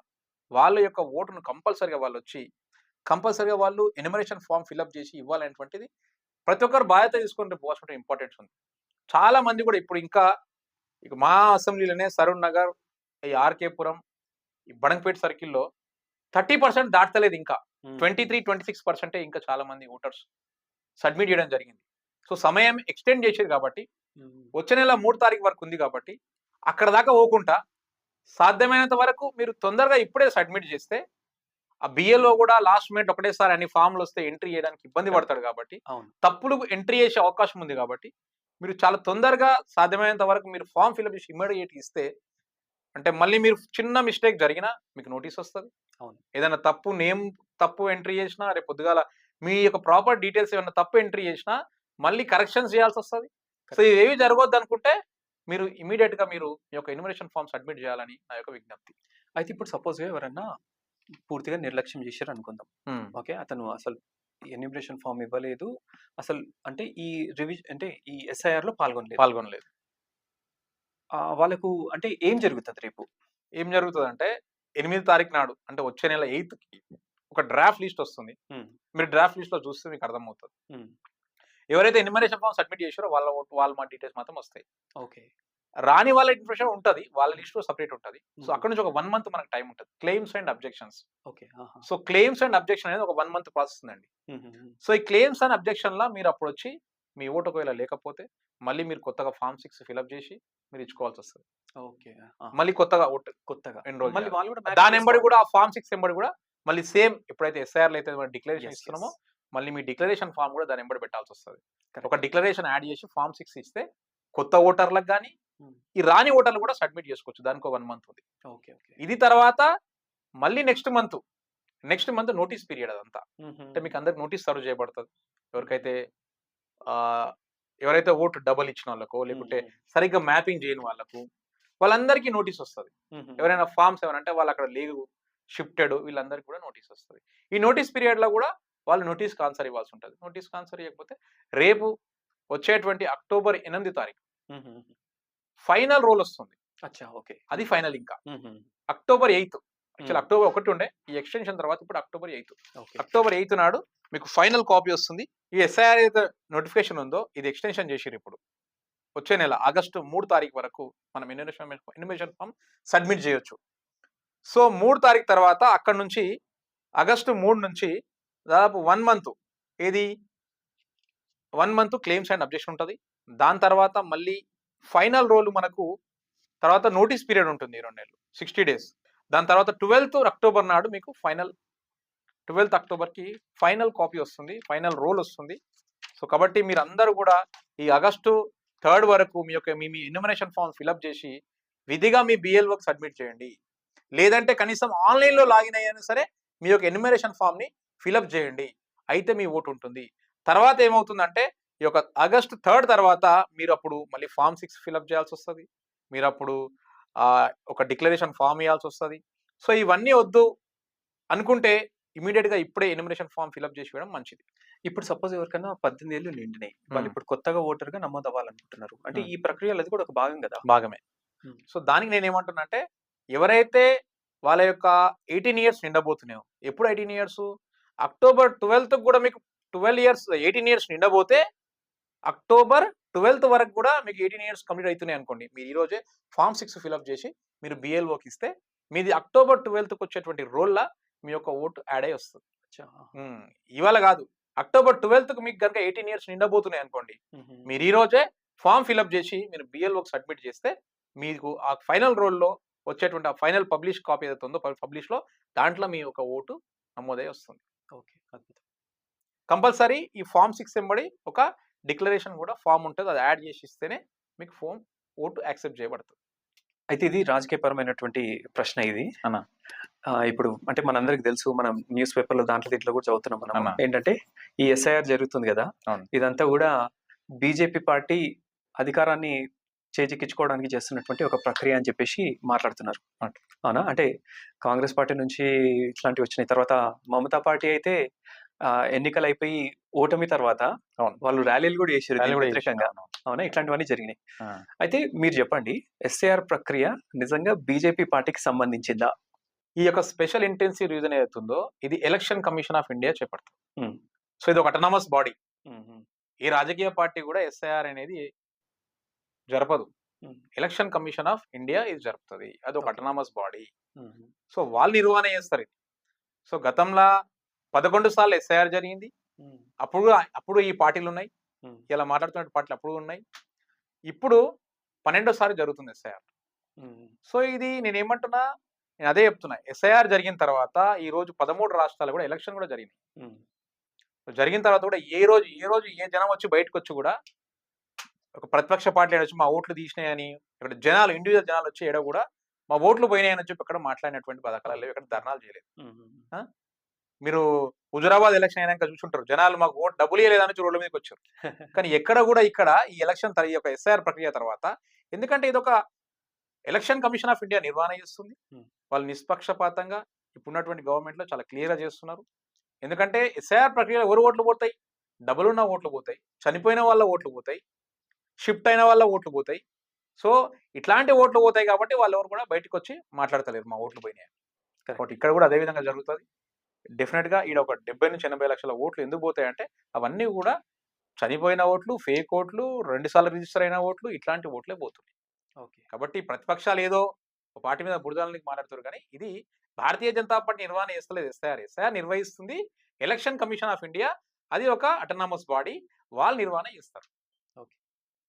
[SPEAKER 2] వాళ్ళ యొక్క ఓటును కంపల్సరిగా వాళ్ళు వచ్చి కంపల్సరిగా వాళ్ళు ఎన్యుమరేషన్ ఫామ్ ఫిల్అప్ చేసి ఇవ్వాలనేటువంటిది ప్రతి ఒక్కరు బాధ్యత తీసుకుంటే పోవాల్సిన ఇంపార్టెన్స్ ఉంది. చాలా మంది కూడా ఇప్పుడు ఇంకా ఇక మా అసెంబ్లీలోనే సరూర్ నగర్, ఈ ఆర్కేపురం, ఈ బడంగపేట సర్కిల్లో 30% దాటలేదు. ఇంకా 23-26% ఇంకా చాలా మంది ఓటర్స్ సబ్మిట్ చేయడం జరిగింది. సో సమయం ఎక్స్టెండ్ చేశారు కాబట్టి వచ్చే నెల 3 తారీఖు వరకు ఉంది కాబట్టి అక్కడ దాకా పోకుండా సాధ్యమైనంత వరకు మీరు తొందరగా ఇప్పుడే సబ్మిట్ చేస్తే ఆ బిఏలో కూడా లాస్ట్ మినిట్ ఒకటేసారి అన్ని ఫామ్లు వస్తే ఎంట్రీ చేయడానికి ఇబ్బంది పడతాడు కాబట్టి తప్పులు ఎంట్రీ చేసే అవకాశం ఉంది కాబట్టి మీరు చాలా తొందరగా సాధ్యమైనంత వరకు మీరు ఫామ్ ఫిల్అప్ చేసి ఇమ్మీడియట్ ఇస్తే అంటే మళ్ళీ మీరు చిన్న మిస్టేక్ జరిగినా మీకు నోటీస్ వస్తుంది.
[SPEAKER 1] అవును,
[SPEAKER 2] ఏదైనా తప్పు ఎంట్రీ చేసినా రేపు పొద్దుగాల మీ యొక్క ప్రాపర్ డీటెయిల్స్ ఏమైనా తప్పు ఎంట్రీ చేసినా మళ్ళీ కరెక్షన్స్ చేయాల్సి వస్తుంది. సో ఇవేవి జరగొద్దు అనుకుంటే మీరు ఇమీడియట్ గా మీరు మీ యొక్క ఎన్యుమరేషన్ ఫామ్ సబ్మిట్ చేయాలని నా యొక్క విజ్ఞప్తి.
[SPEAKER 1] అయితే ఇప్పుడు సపోజ్ గా ఎవరన్నా పూర్తిగా నిర్లక్ష్యం చేశారు అనుకుందాం. ఓకే, అతను అసలు ఎన్యుమరేషన్ ఫామ్ ఇవ్వలేదు, అసలు అంటే ఈ అంటే ఈ ఎస్ఐఆర్ లో పాల్గొనలేదు. వాళ్ళకు అంటే ఏం జరుగుతుంది రేపు?
[SPEAKER 2] ఏం జరుగుతుంది అంటే 8 తారీఖు నాడు అంటే వచ్చే నెల 8th ఒక డ్రాఫ్ట్ లిస్ట్ వస్తుంది. మీరు డ్రాఫ్ట్ లిస్ట్ లో చూస్తే మీకు అర్థమవుతుంది. ఎవరైతే ఎన్యుమరేషన్ ఫామ్ సబ్మిట్ చేశారో వాళ్ళ మా డీటెయిల్స్ మాత్రం వస్తాయి.
[SPEAKER 1] ఓకే,
[SPEAKER 2] రాని వాళ్ళ ఇన్ఫర్మేషన్ ఉంటుంది, వాళ్ళ లిస్ట్ సపరేట్ ఉంటుంది. సో అక్కడ నుంచి ఒక 1 month మనకు టైం ఉంటుంది. Claims and objections.
[SPEAKER 1] Okay,
[SPEAKER 2] so claims and objection అనేది ఒక 1 month ప్రాసెస్ ఉందండి. సో ఈ క్లెయిమ్స్ అండ్ అబ్జెక్షన్ లా మీరు అప్పుడు వచ్చి మీ ఓటు ఒకవేళ లేకపోతే మళ్ళీ మీరు కొత్తగా ఫామ్ 6 ఫిల్అప్ చేసి మీరు ఇచ్చుకోవాల్సి వస్తుంది.
[SPEAKER 1] ఓకే,
[SPEAKER 2] మళ్ళీ కొత్తగా ఎన్రోల్ దాని ఎంబడి కూడా ఆ ఫామ్ 6 ఎంబడి కూడా మళ్ళీ సేమ్ ఎప్పుడైతే ఎస్ఐఆర్ అయితే డిక్లరేషన్ ఇస్తున్నామో మళ్ళీ మీ డిక్లరేషన్ ఫామ్ కూడా దాని ఎంబడి పెట్టాల్సి వస్తుంది. ఒక డిక్లరేషన్ యాడ్ చేసి ఫామ్ 6 ఇస్తే కొత్త ఓటర్లకు కానీ ఈ రాని ఓటర్లు కూడా సబ్మిట్ చేసుకోవచ్చు. దానికి 1 month ఉంది. ఇది తర్వాత మళ్ళీ నెక్స్ట్ మంత్ నోటీస్ పీరియడ్. అదంతా అంటే మీకు అందరికి నోటీస్ సర్వ్ చేయబడుతుంది. ఎవరైతే ఓటు డబల్ ఇచ్చిన వాళ్ళకో లేకుంటే సరిగ్గా మ్యాపింగ్ చేయని వాళ్ళకు వాళ్ళందరికీ నోటీస్ వస్తుంది. ఎవరైనా ఫామ్స్ ఏమనంటే వాళ్ళు అక్కడ లేవు, షిఫ్టెడ్, వీళ్ళందరికీ కూడా నోటీస్ వస్తుంది. ఈ నోటీస్ పీరియడ్ లో కూడా వాళ్ళు నోటీస్ ఆన్సర్ ఇవ్వాల్సి ఉంటుంది. నోటీస్ ఆన్సర్ ఇవ్వకపోతే రేపు వచ్చేటువంటి అక్టోబర్ 8వ తారీఖు ఫైనల్ రోల్ వస్తుంది. అది ఫైనల్. ఇంకా అక్టోబర్ 8th, యాక్చువల్ అక్టోబర్ 1 ఉండే, ఈ ఎక్స్టెన్షన్ తర్వాత ఇప్పుడు అక్టోబర్ 8th. అక్టోబర్ 8th నాడు మీకు ఫైనల్ కాపీ వస్తుంది. ఈ ఎస్ఐఆర్ అయితే నోటిఫికేషన్ ఉందో ఇది ఎక్స్టెన్షన్ చేసిరు. ఇప్పుడు వచ్చే నెల ఆగస్టు 3 తారీఖు వరకు మనం ఎన్యుమరేషన్ ఫామ్ సబ్మిట్ చేయొచ్చు. సో 3 తారీఖు తర్వాత అక్కడ నుంచి ఆగస్టు 3 నుంచి దాదాపు 1 month ఏది 1 month క్లెయిమ్స్ అండ్ అబ్జెక్షన్ ఉంటుంది. దాని తర్వాత మళ్ళీ ఫైనల్ రోల్ మనకు తర్వాత నోటీస్ పీరియడ్ ఉంటుంది 2 నెలలు, 60 days. దాని తర్వాత 12th అక్టోబర్ నాడు మీకు 12th అక్టోబర్కి ఫైనల్ కాపీ వస్తుంది, ఫైనల్ రోల్ వస్తుంది. సో కాబట్టి మీరు అందరూ కూడా ఈ ఆగస్టు 3rd వరకు మీ ఎన్యుమరేషన్ ఫామ్ ఫిల్అప్ చేసి విధిగా మీ బిఎల్ఓకి సబ్మిట్ చేయండి. లేదంటే కనీసం ఆన్లైన్లో లాగిన్ అయ్యాను సరే మీ యొక్క ఎన్యుమరేషన్ ఫామ్ని ఫిల్అప్ చేయండి. అయితే మీ ఓటు ఉంటుంది. తర్వాత ఏమవుతుందంటే ఈ యొక్క ఆగస్టు 3rd తర్వాత మీరు అప్పుడు మళ్ళీ ఫామ్ 6 ఫిల్అప్ చేయాల్సి వస్తుంది. మీరు అప్పుడు ఒక డిక్లరేషన్ ఫామ్ ఇవ్వాల్సి వస్తుంది. సో ఇవన్నీ వద్దు అనుకుంటే ఇమీడియట్ గా ఇప్పుడే ఎన్యుమరేషన్ ఫామ్ ఫిల్అప్ చేసి వేయడం మంచిది.
[SPEAKER 1] ఇప్పుడు సపోజ్ ఎవరికైనా 18 ఏళ్ళు నిండినాయి, వాళ్ళు ఇప్పుడు కొత్తగా ఓటర్ గా నమోదు అవ్వాలనుకుంటున్నారు అంటే ఈ ప్రక్రియలో అది కూడా ఒక భాగం కదా?
[SPEAKER 2] భాగమే. సో దానికి నేను ఏమంటున్నా అంటే ఎవరైతే వాళ్ళ యొక్క 18 ఇయర్స్ నిండబోతున్నాయి. ఎప్పుడు 18 ఇయర్స్? అక్టోబర్ 12థ్ కూడా మీకు 12 ఇయర్స్ 18 ఇయర్స్ నిండబోతే అక్టోబర్ 12థ్ వరకు కూడా మీకు 18 ఇయర్స్ కంప్లీట్ అవుతున్నాయి అనుకోండి. మీరు ఈ రోజే ఫార్మ్ 6 ఫిలప్ చేసి మీరు BLOకి ఇస్తే మీది అక్టోబర్ 12థ్‌కి వచ్చేటువంటి రోల్‌లా మీ యొక్క ఓటు యాడ్ అయ్యి వస్తది.
[SPEAKER 1] అచ్చా!
[SPEAKER 2] ఇవాళ కాదు. అక్టోబర్ 12థ్‌కి మీకు గనుక 18 ఇయర్స్ నిండబోతున్నాయి అనుకోండి. మీరు ఈ రోజే ఫార్మ్ ఫిలప్ చేసి మీరు BLOకి సబ్మిట్ చేస్తే మీకు ఆ ఫైనల్ రోల్‌లో వచ్చేటువంటి ఆ ఫైనల్ పబ్లిష్ కాపీ ఏదైతే ఉందో పబ్లిష్‌లో దాంట్లో మీ యొక్క ఓటు నమోదై వస్తుంది.
[SPEAKER 1] ఓకే. అద్భుతం.
[SPEAKER 2] కంపల్సరీ ఈ ఫార్మ్ 6 ఎంబడి ఒక డిక్లరేషన్ కూడా ఫార్మ్ ఉంటది. అది యాడ్ చేసి ఇస్తేనే మీకు ఓటు యాక్సెప్ట్ చేయబడుతుంది.
[SPEAKER 1] అయితే ఇది రాజకీయపరమైనటువంటి ప్రశ్న ఇది.
[SPEAKER 2] అన్న.
[SPEAKER 1] ఇప్పుడు అంటే మనందరికి తెలుసు. మనం న్యూస్ పేపర్‌లో దాంట్లో దీంట్లో కూడా చదువుతున్నాం మనం.
[SPEAKER 2] అన్న.
[SPEAKER 1] ఏంటంటే ఈ ఎస్ఐఆర్ జరుగుతుంది గదా!
[SPEAKER 2] అవును.
[SPEAKER 1] ఇదంతా గూడా బీజేపీ పార్టీ అధికారాన్ని చేజిక్కించుకోవడానికి చేస్తున్నటువంటి ఒక ప్రక్రియ అని చెప్పేసి మాట్లాడుతున్నారు. అవునా? అంటే కాంగ్రెస్ పార్టీ నుంచి ఇట్లాంటివి వచ్చినాయి. తర్వాత మమతా పార్టీ అయితే ఎన్నికలైపోయి ఓటమి తర్వాత
[SPEAKER 2] అవును.
[SPEAKER 1] వాళ్ళు ర్యాలీలు కూడా చేసిర్రు
[SPEAKER 2] ర్యాలీ
[SPEAKER 1] దీనికి
[SPEAKER 2] కూడా
[SPEAKER 1] వ్యతిరేకంగా.
[SPEAKER 2] చేశారు. అవును.
[SPEAKER 1] అవునా? ఇట్లాంటివన్నీ జరిగినాయి.
[SPEAKER 2] ఆ!
[SPEAKER 1] అయితే మీరు చెప్పండి, ఎస్ఐఆర్ ప్రక్రియ నిజంగా బీజేపీ పార్టీకి సంబంధించిందా?
[SPEAKER 2] ఈ యొక్క స్పెషల్ ఇంటెన్సివ్ రీజన్ ఏదైతే ఉందో ఇది ఎలక్షన్ కమిషన్ ఆఫ్ ఇండియా చేపడుతుంది.
[SPEAKER 1] హ్మ్.
[SPEAKER 2] సో ఇది ఒక అటానమస్ బాడీ.
[SPEAKER 1] హుహు.
[SPEAKER 2] ఏ రాజకీయ పార్టీ కూడా ఎస్ఐఆర్ అనేది జరపదు.
[SPEAKER 1] హ్మ్.
[SPEAKER 2] ఎలక్షన్ కమిషన్ ఆఫ్ ఇండియా ఇది జరుపుతది. అది ఒక
[SPEAKER 1] ఓకే.
[SPEAKER 2] Autonomous body.
[SPEAKER 1] హుహు.
[SPEAKER 2] సో వాళ్ళు నిర్వహణ చేస్తారు ఇది. సో గతంలో 11 సార్లు ఎస్ఐఆర్ జరిగింది.
[SPEAKER 1] హ్మ్.
[SPEAKER 2] అప్పుడు ఈ పార్టీలు ఉన్నాయి.
[SPEAKER 1] హ్మ్.
[SPEAKER 2] ఇలా మాట్లాడుతున్న పార్టీలు అప్పుడు ఉన్నాయి. ఇప్పుడు 12సారి జరుగుతుంది ఎస్ఐఆర్.
[SPEAKER 1] హ్మ్.
[SPEAKER 2] సో ఇది నేనేమంటున్నా, నేను అదే చెప్తున్నా. ఎస్ఐఆర్ జరిగిన తర్వాత ఈ రోజు 13 రాష్ట్రాలు కూడా ఎలక్షన్ కూడా జరిగింది.
[SPEAKER 1] హ్మ్.
[SPEAKER 2] జరిగిన తర్వాత కూడా ఏ రోజు ఏ జనం వచ్చి బయటకొచ్చి కూడా ఒక ప్రతిపక్ష పార్టీ వచ్చి మా ఓట్లు తీసినాయని, ఇక్కడ ఇండివిజువల్ జనాలు వచ్చి ఏడ కూడా మా ఓట్లు పోయినాయని చెప్పి ఇక్కడ మాట్లాడినటువంటి పథకాలు లేవు. ఇక్కడ ధర్నాలు చేయలేదు.
[SPEAKER 1] హుహు.
[SPEAKER 2] మీరు హుజురాబాద్ ఎలక్షన్ అయినాక చూసుంటారు. జనాలు మాకు ఓటు డబ్బులు ఇయ్యలేదని రోడ్ల మీదకి వచ్చారు. కానీ ఎక్కడ కూడా ఇక్కడ ఈ ఎలక్షన్ ఈ యొక్క ఎస్ఐఆర్ ప్రక్రియ తర్వాత, ఎందుకంటే ఇదొక ఎలక్షన్ కమిషన్ ఆఫ్ ఇండియా నిర్వహణ చేస్తుంది.
[SPEAKER 1] హ్మ్.
[SPEAKER 2] వాళ్ళు నిష్పక్షపాతంగా ఇప్పుడున్నటువంటి గవర్నమెంట్‌లో చాలా క్లియర్‌గా చేస్తున్నారు. ఎందుకంటే ఎస్ఐఆర్ ప్రక్రియలో ఎవరు ఓట్లు పోతాయి? డబ్బులున్న ఓట్లు పోతాయి. చనిపోయిన వాళ్ళ ఓట్లు పోతాయి. షిఫ్ట్ అయిన వాళ్ళ ఓట్లు పోతాయి. సో ఇట్లాంటి ఓట్లు పోతాయి కాబట్టి వాళ్ళెవరు కూడా బయటకొచ్చి మాట్లాడతలేరు మా ఓట్లు పోయినాయని.
[SPEAKER 1] కరెక్ట్.
[SPEAKER 2] కాబట్టి ఇక్కడ కూడా అదే విధంగా జరుగుతది. డెఫినిట్‌గా ఈడ ఒక 70-80 లక్షల ఓట్లు ఎందుకు పోతాయంటే అవన్నీ కూడా చనిపోయిన ఓట్లు, ఫేక్ ఓట్లు, 2 సార్లు రిజిస్టర్ అయిన ఓట్లు ఇట్లాంటి ఓట్లే పోతున్నాయి.
[SPEAKER 1] ఓకే.
[SPEAKER 2] కాబట్టి ప్రతిపక్షాలు ఏదో ఒక పార్టీ మీద బురదలనికి మాట్లాడుతారు కానీ ఇది భారతీయ జనతా పార్టీ నిర్వహణ చేస్తలేదు ఎస్ఐఆర్. ఎస్ఐఆర్ నిర్వహిస్తుంది ఎలక్షన్ కమిషన్ ఆఫ్ ఇండియా. అది ఒక అటానమస్ బాడీ. వాళ్ళు నిర్వహణ చేస్తారు.
[SPEAKER 1] ఓకే.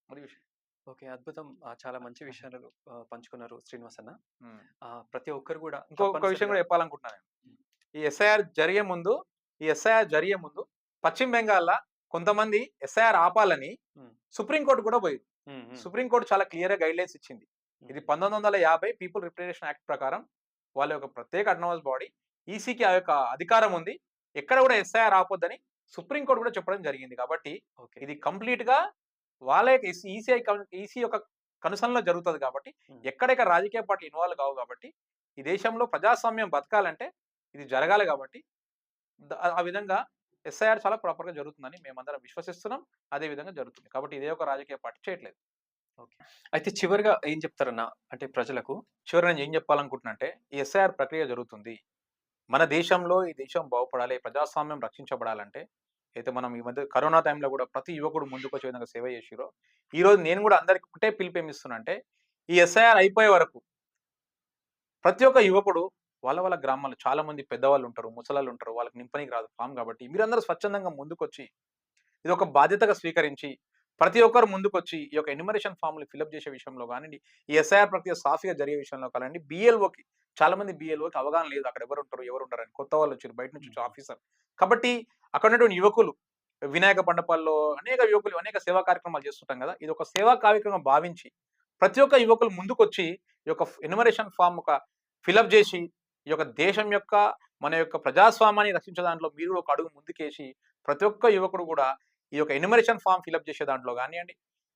[SPEAKER 2] అది విషయం.
[SPEAKER 1] ఓకే. అద్భుతం. చాలా మంచి విషయాలు పంచుకున్నారు శ్రీనివాస్ అన్న.
[SPEAKER 2] హ్మ్.
[SPEAKER 1] ప్రతి ఒక్కరు కూడా
[SPEAKER 2] ఇంకొక విషయం
[SPEAKER 1] తప్పనిసరిగా
[SPEAKER 2] కూడా చెప్పాలనుకుంటున్నాను నేను.
[SPEAKER 1] హ్మ్.
[SPEAKER 2] ఈ ఎస్ఐఆర్ జరిగే ముందు పశ్చిమ బెంగాల్‌ల కొంతమంది ఎస్ఐఆర్ ఆపాలని
[SPEAKER 1] హ్మ్.
[SPEAKER 2] సుప్రీం కోర్ట్ కూడా పోయింది.
[SPEAKER 1] హ్మ్. హ్మ్.
[SPEAKER 2] సుప్రీం కోర్ట్ చాలా క్లియర్‌గా గైడ్‌లైన్స్ ఇచ్చింది. ఇది 1950 పీపుల్ రిప్రజెంటేషన్ యాక్ట్ ప్రకారం వాళ్ళ యొక్క ప్రత్యేక అటానమస్ బాడీ ఈసీకి ఆ యొక్క అధికారం ఉంది. ఎక్కడ కూడా ఎస్ఐఆర్ ఆపొద్దని సుప్రీం కోర్ట్ కూడా చెప్పడం జరిగింది. కాబట్టి
[SPEAKER 1] ఓకే.
[SPEAKER 2] ఇది కంప్లీట్‌గా వాళ్ళ యొక్క ఈసీ యొక్క కనుసనలో జరుగుతది కాబట్టి
[SPEAKER 1] హ్మ్.
[SPEAKER 2] ఎక్కడెక్కడ రాజకీయ పార్టీలు ఇన్వాల్వ్ కావు కాబట్టి ఈ దేశంలో ప్రజాస్వామ్యం బతకాలంటే ఇది జరగాలి కాబట్టి ఆ విధంగా ఎస్ఐఆర్ చాలా ప్రాపర్‌గా జరుగుతుందని మేమందరం విశ్వసిస్తున్నాం. అదే విధంగా జరుగుతుంది. కాబట్టి ఇదే ఒక రాజకీయ పార్టీ చేయట్లేదు.
[SPEAKER 1] ఓకే. అయితే చివరిగా ఏం చెప్తారన్న? అంటే ప్రజలకు
[SPEAKER 2] చివరగా నేను ఏం చెప్పాలనుకుంటున్నా అంటే ఈ ఎస్ఐఆర్ ప్రక్రియ జరుగుతుంది. మన దేశంలో ఈ దేశం బాగుపడాలి, ప్రజాస్వామ్యం రక్షించబడాలంటే అయితే మనం ఈ మధ్య కరోనా టైంలో కూడా ప్రతి యువకుడు ముందుకొచ్చే విధంగా సేవ చేసిర్రో, ఈరోజు నేను కూడా అందరికి ఒకటే పిలుపేమిస్తున్నా అంటే ఈ ఎస్ఐఆర్ అయిపోయే వరకు ప్రతి ఒక్క యువకుడు వాళ్ళ గ్రామాల్లో చాలా మంది పెద్దవాళ్ళు ఉంటారు, ముసలాళ్ళు ఉంటారు. వాళ్ళకి నింపనీకి రాదు ఫామ్ కాబట్టి మీరందరూ స్వచ్ఛందంగా ముందుకొచ్చి ఇది ఒక బాధ్యతగా స్వీకరించి ప్రతి ఒక్కరు ముందుకొచ్చి ఈ యొక్క ఎన్యుమరేషన్ ఫామ్‌లు ఫిలప్ చేసే విషయంలో గానియండి, ఈ ఎస్ఐఆర్ ప్రక్రియ సాఫీగా జరిగే విషయంలో కానియండి, చాలా మంది BLOకి అవగాహన లేదు. అక్కడ ఎవరుంటారని. కొత్త వాళ్ళు వచ్చారు. బయట నుంచి వచ్చే ఆఫీసర్. కాబట్టి అక్కడ ఉన్నటువంటి యువకులు వినాయక మండపాల్లో అనేక యువకులు అనేక సేవా కార్యక్రమాలు చేస్తుంటాం కదా! ఇది ఒక సేవా కార్యక్రమం భావించి ప్రతి ఒక్క యువకులు ముందుకొచ్చి ఈ యొక్క ఎన్యుమరేషన్ ఫార్మ్ ఒక ఫిలప్ చేసి ఈ యొక్క దేశం యొక్క మన యొక్క ప్రజాస్వామ్యాన్ని రక్షించే దాంట్లో మీరు ఒక అడుగు ముందుకేసి ప్రతి ఒక్క యువకుడు కూడా ఈ యొక్క ఎన్యుమరేషన్ ఫార్మ్ ఫిలప్ చేసే దాంట్లో గానియండి,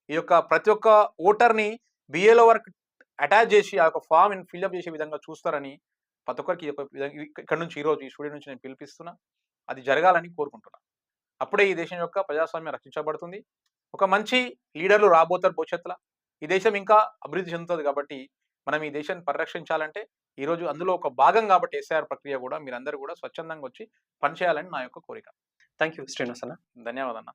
[SPEAKER 2] ఈ యొక్క ప్రతి ఒక్క ఓటర్‌ని BLO వరకు అటాచ్ చేసి ఆ యొక్క ఫార్మ్‌ని ఫిలప్ చేసే విధంగా చూస్తారని ప్రతి ఒక్కరికి ఈ యొక్క విధంగా ఇక్కడి నుంచి ఈరోజు ఈ స్టూడియో నుంచి నేను పిలిపిస్తున్నా. అది జరగాలని కోరుకుంటున్నా. అప్పుడే ఈ దేశం యొక్క ప్రజాస్వామ్యం రక్షించబడుతుంది. ఒక మంచి లీడర్‌లు రాబోతారు భవిష్యత్తుల. ఈ దేశం ఇంకా అభివృద్ధి చెందుతది కాబట్టి మనం ఈ దేశాన్ని పరిరక్షించాలంటే ఈరోజు అందులో ఒక భాగం కాబట్టి ఎస్ఐఆర్ ప్రక్రియ కూడా మీరందరూ కూడా స్వచ్ఛందంగా వచ్చి పనిచేయాలని నా యొక్క కోరిక.
[SPEAKER 1] థ్యాంక్ యూ శ్రీనివాస్ అన్న.
[SPEAKER 2] ధన్యవాదాలు.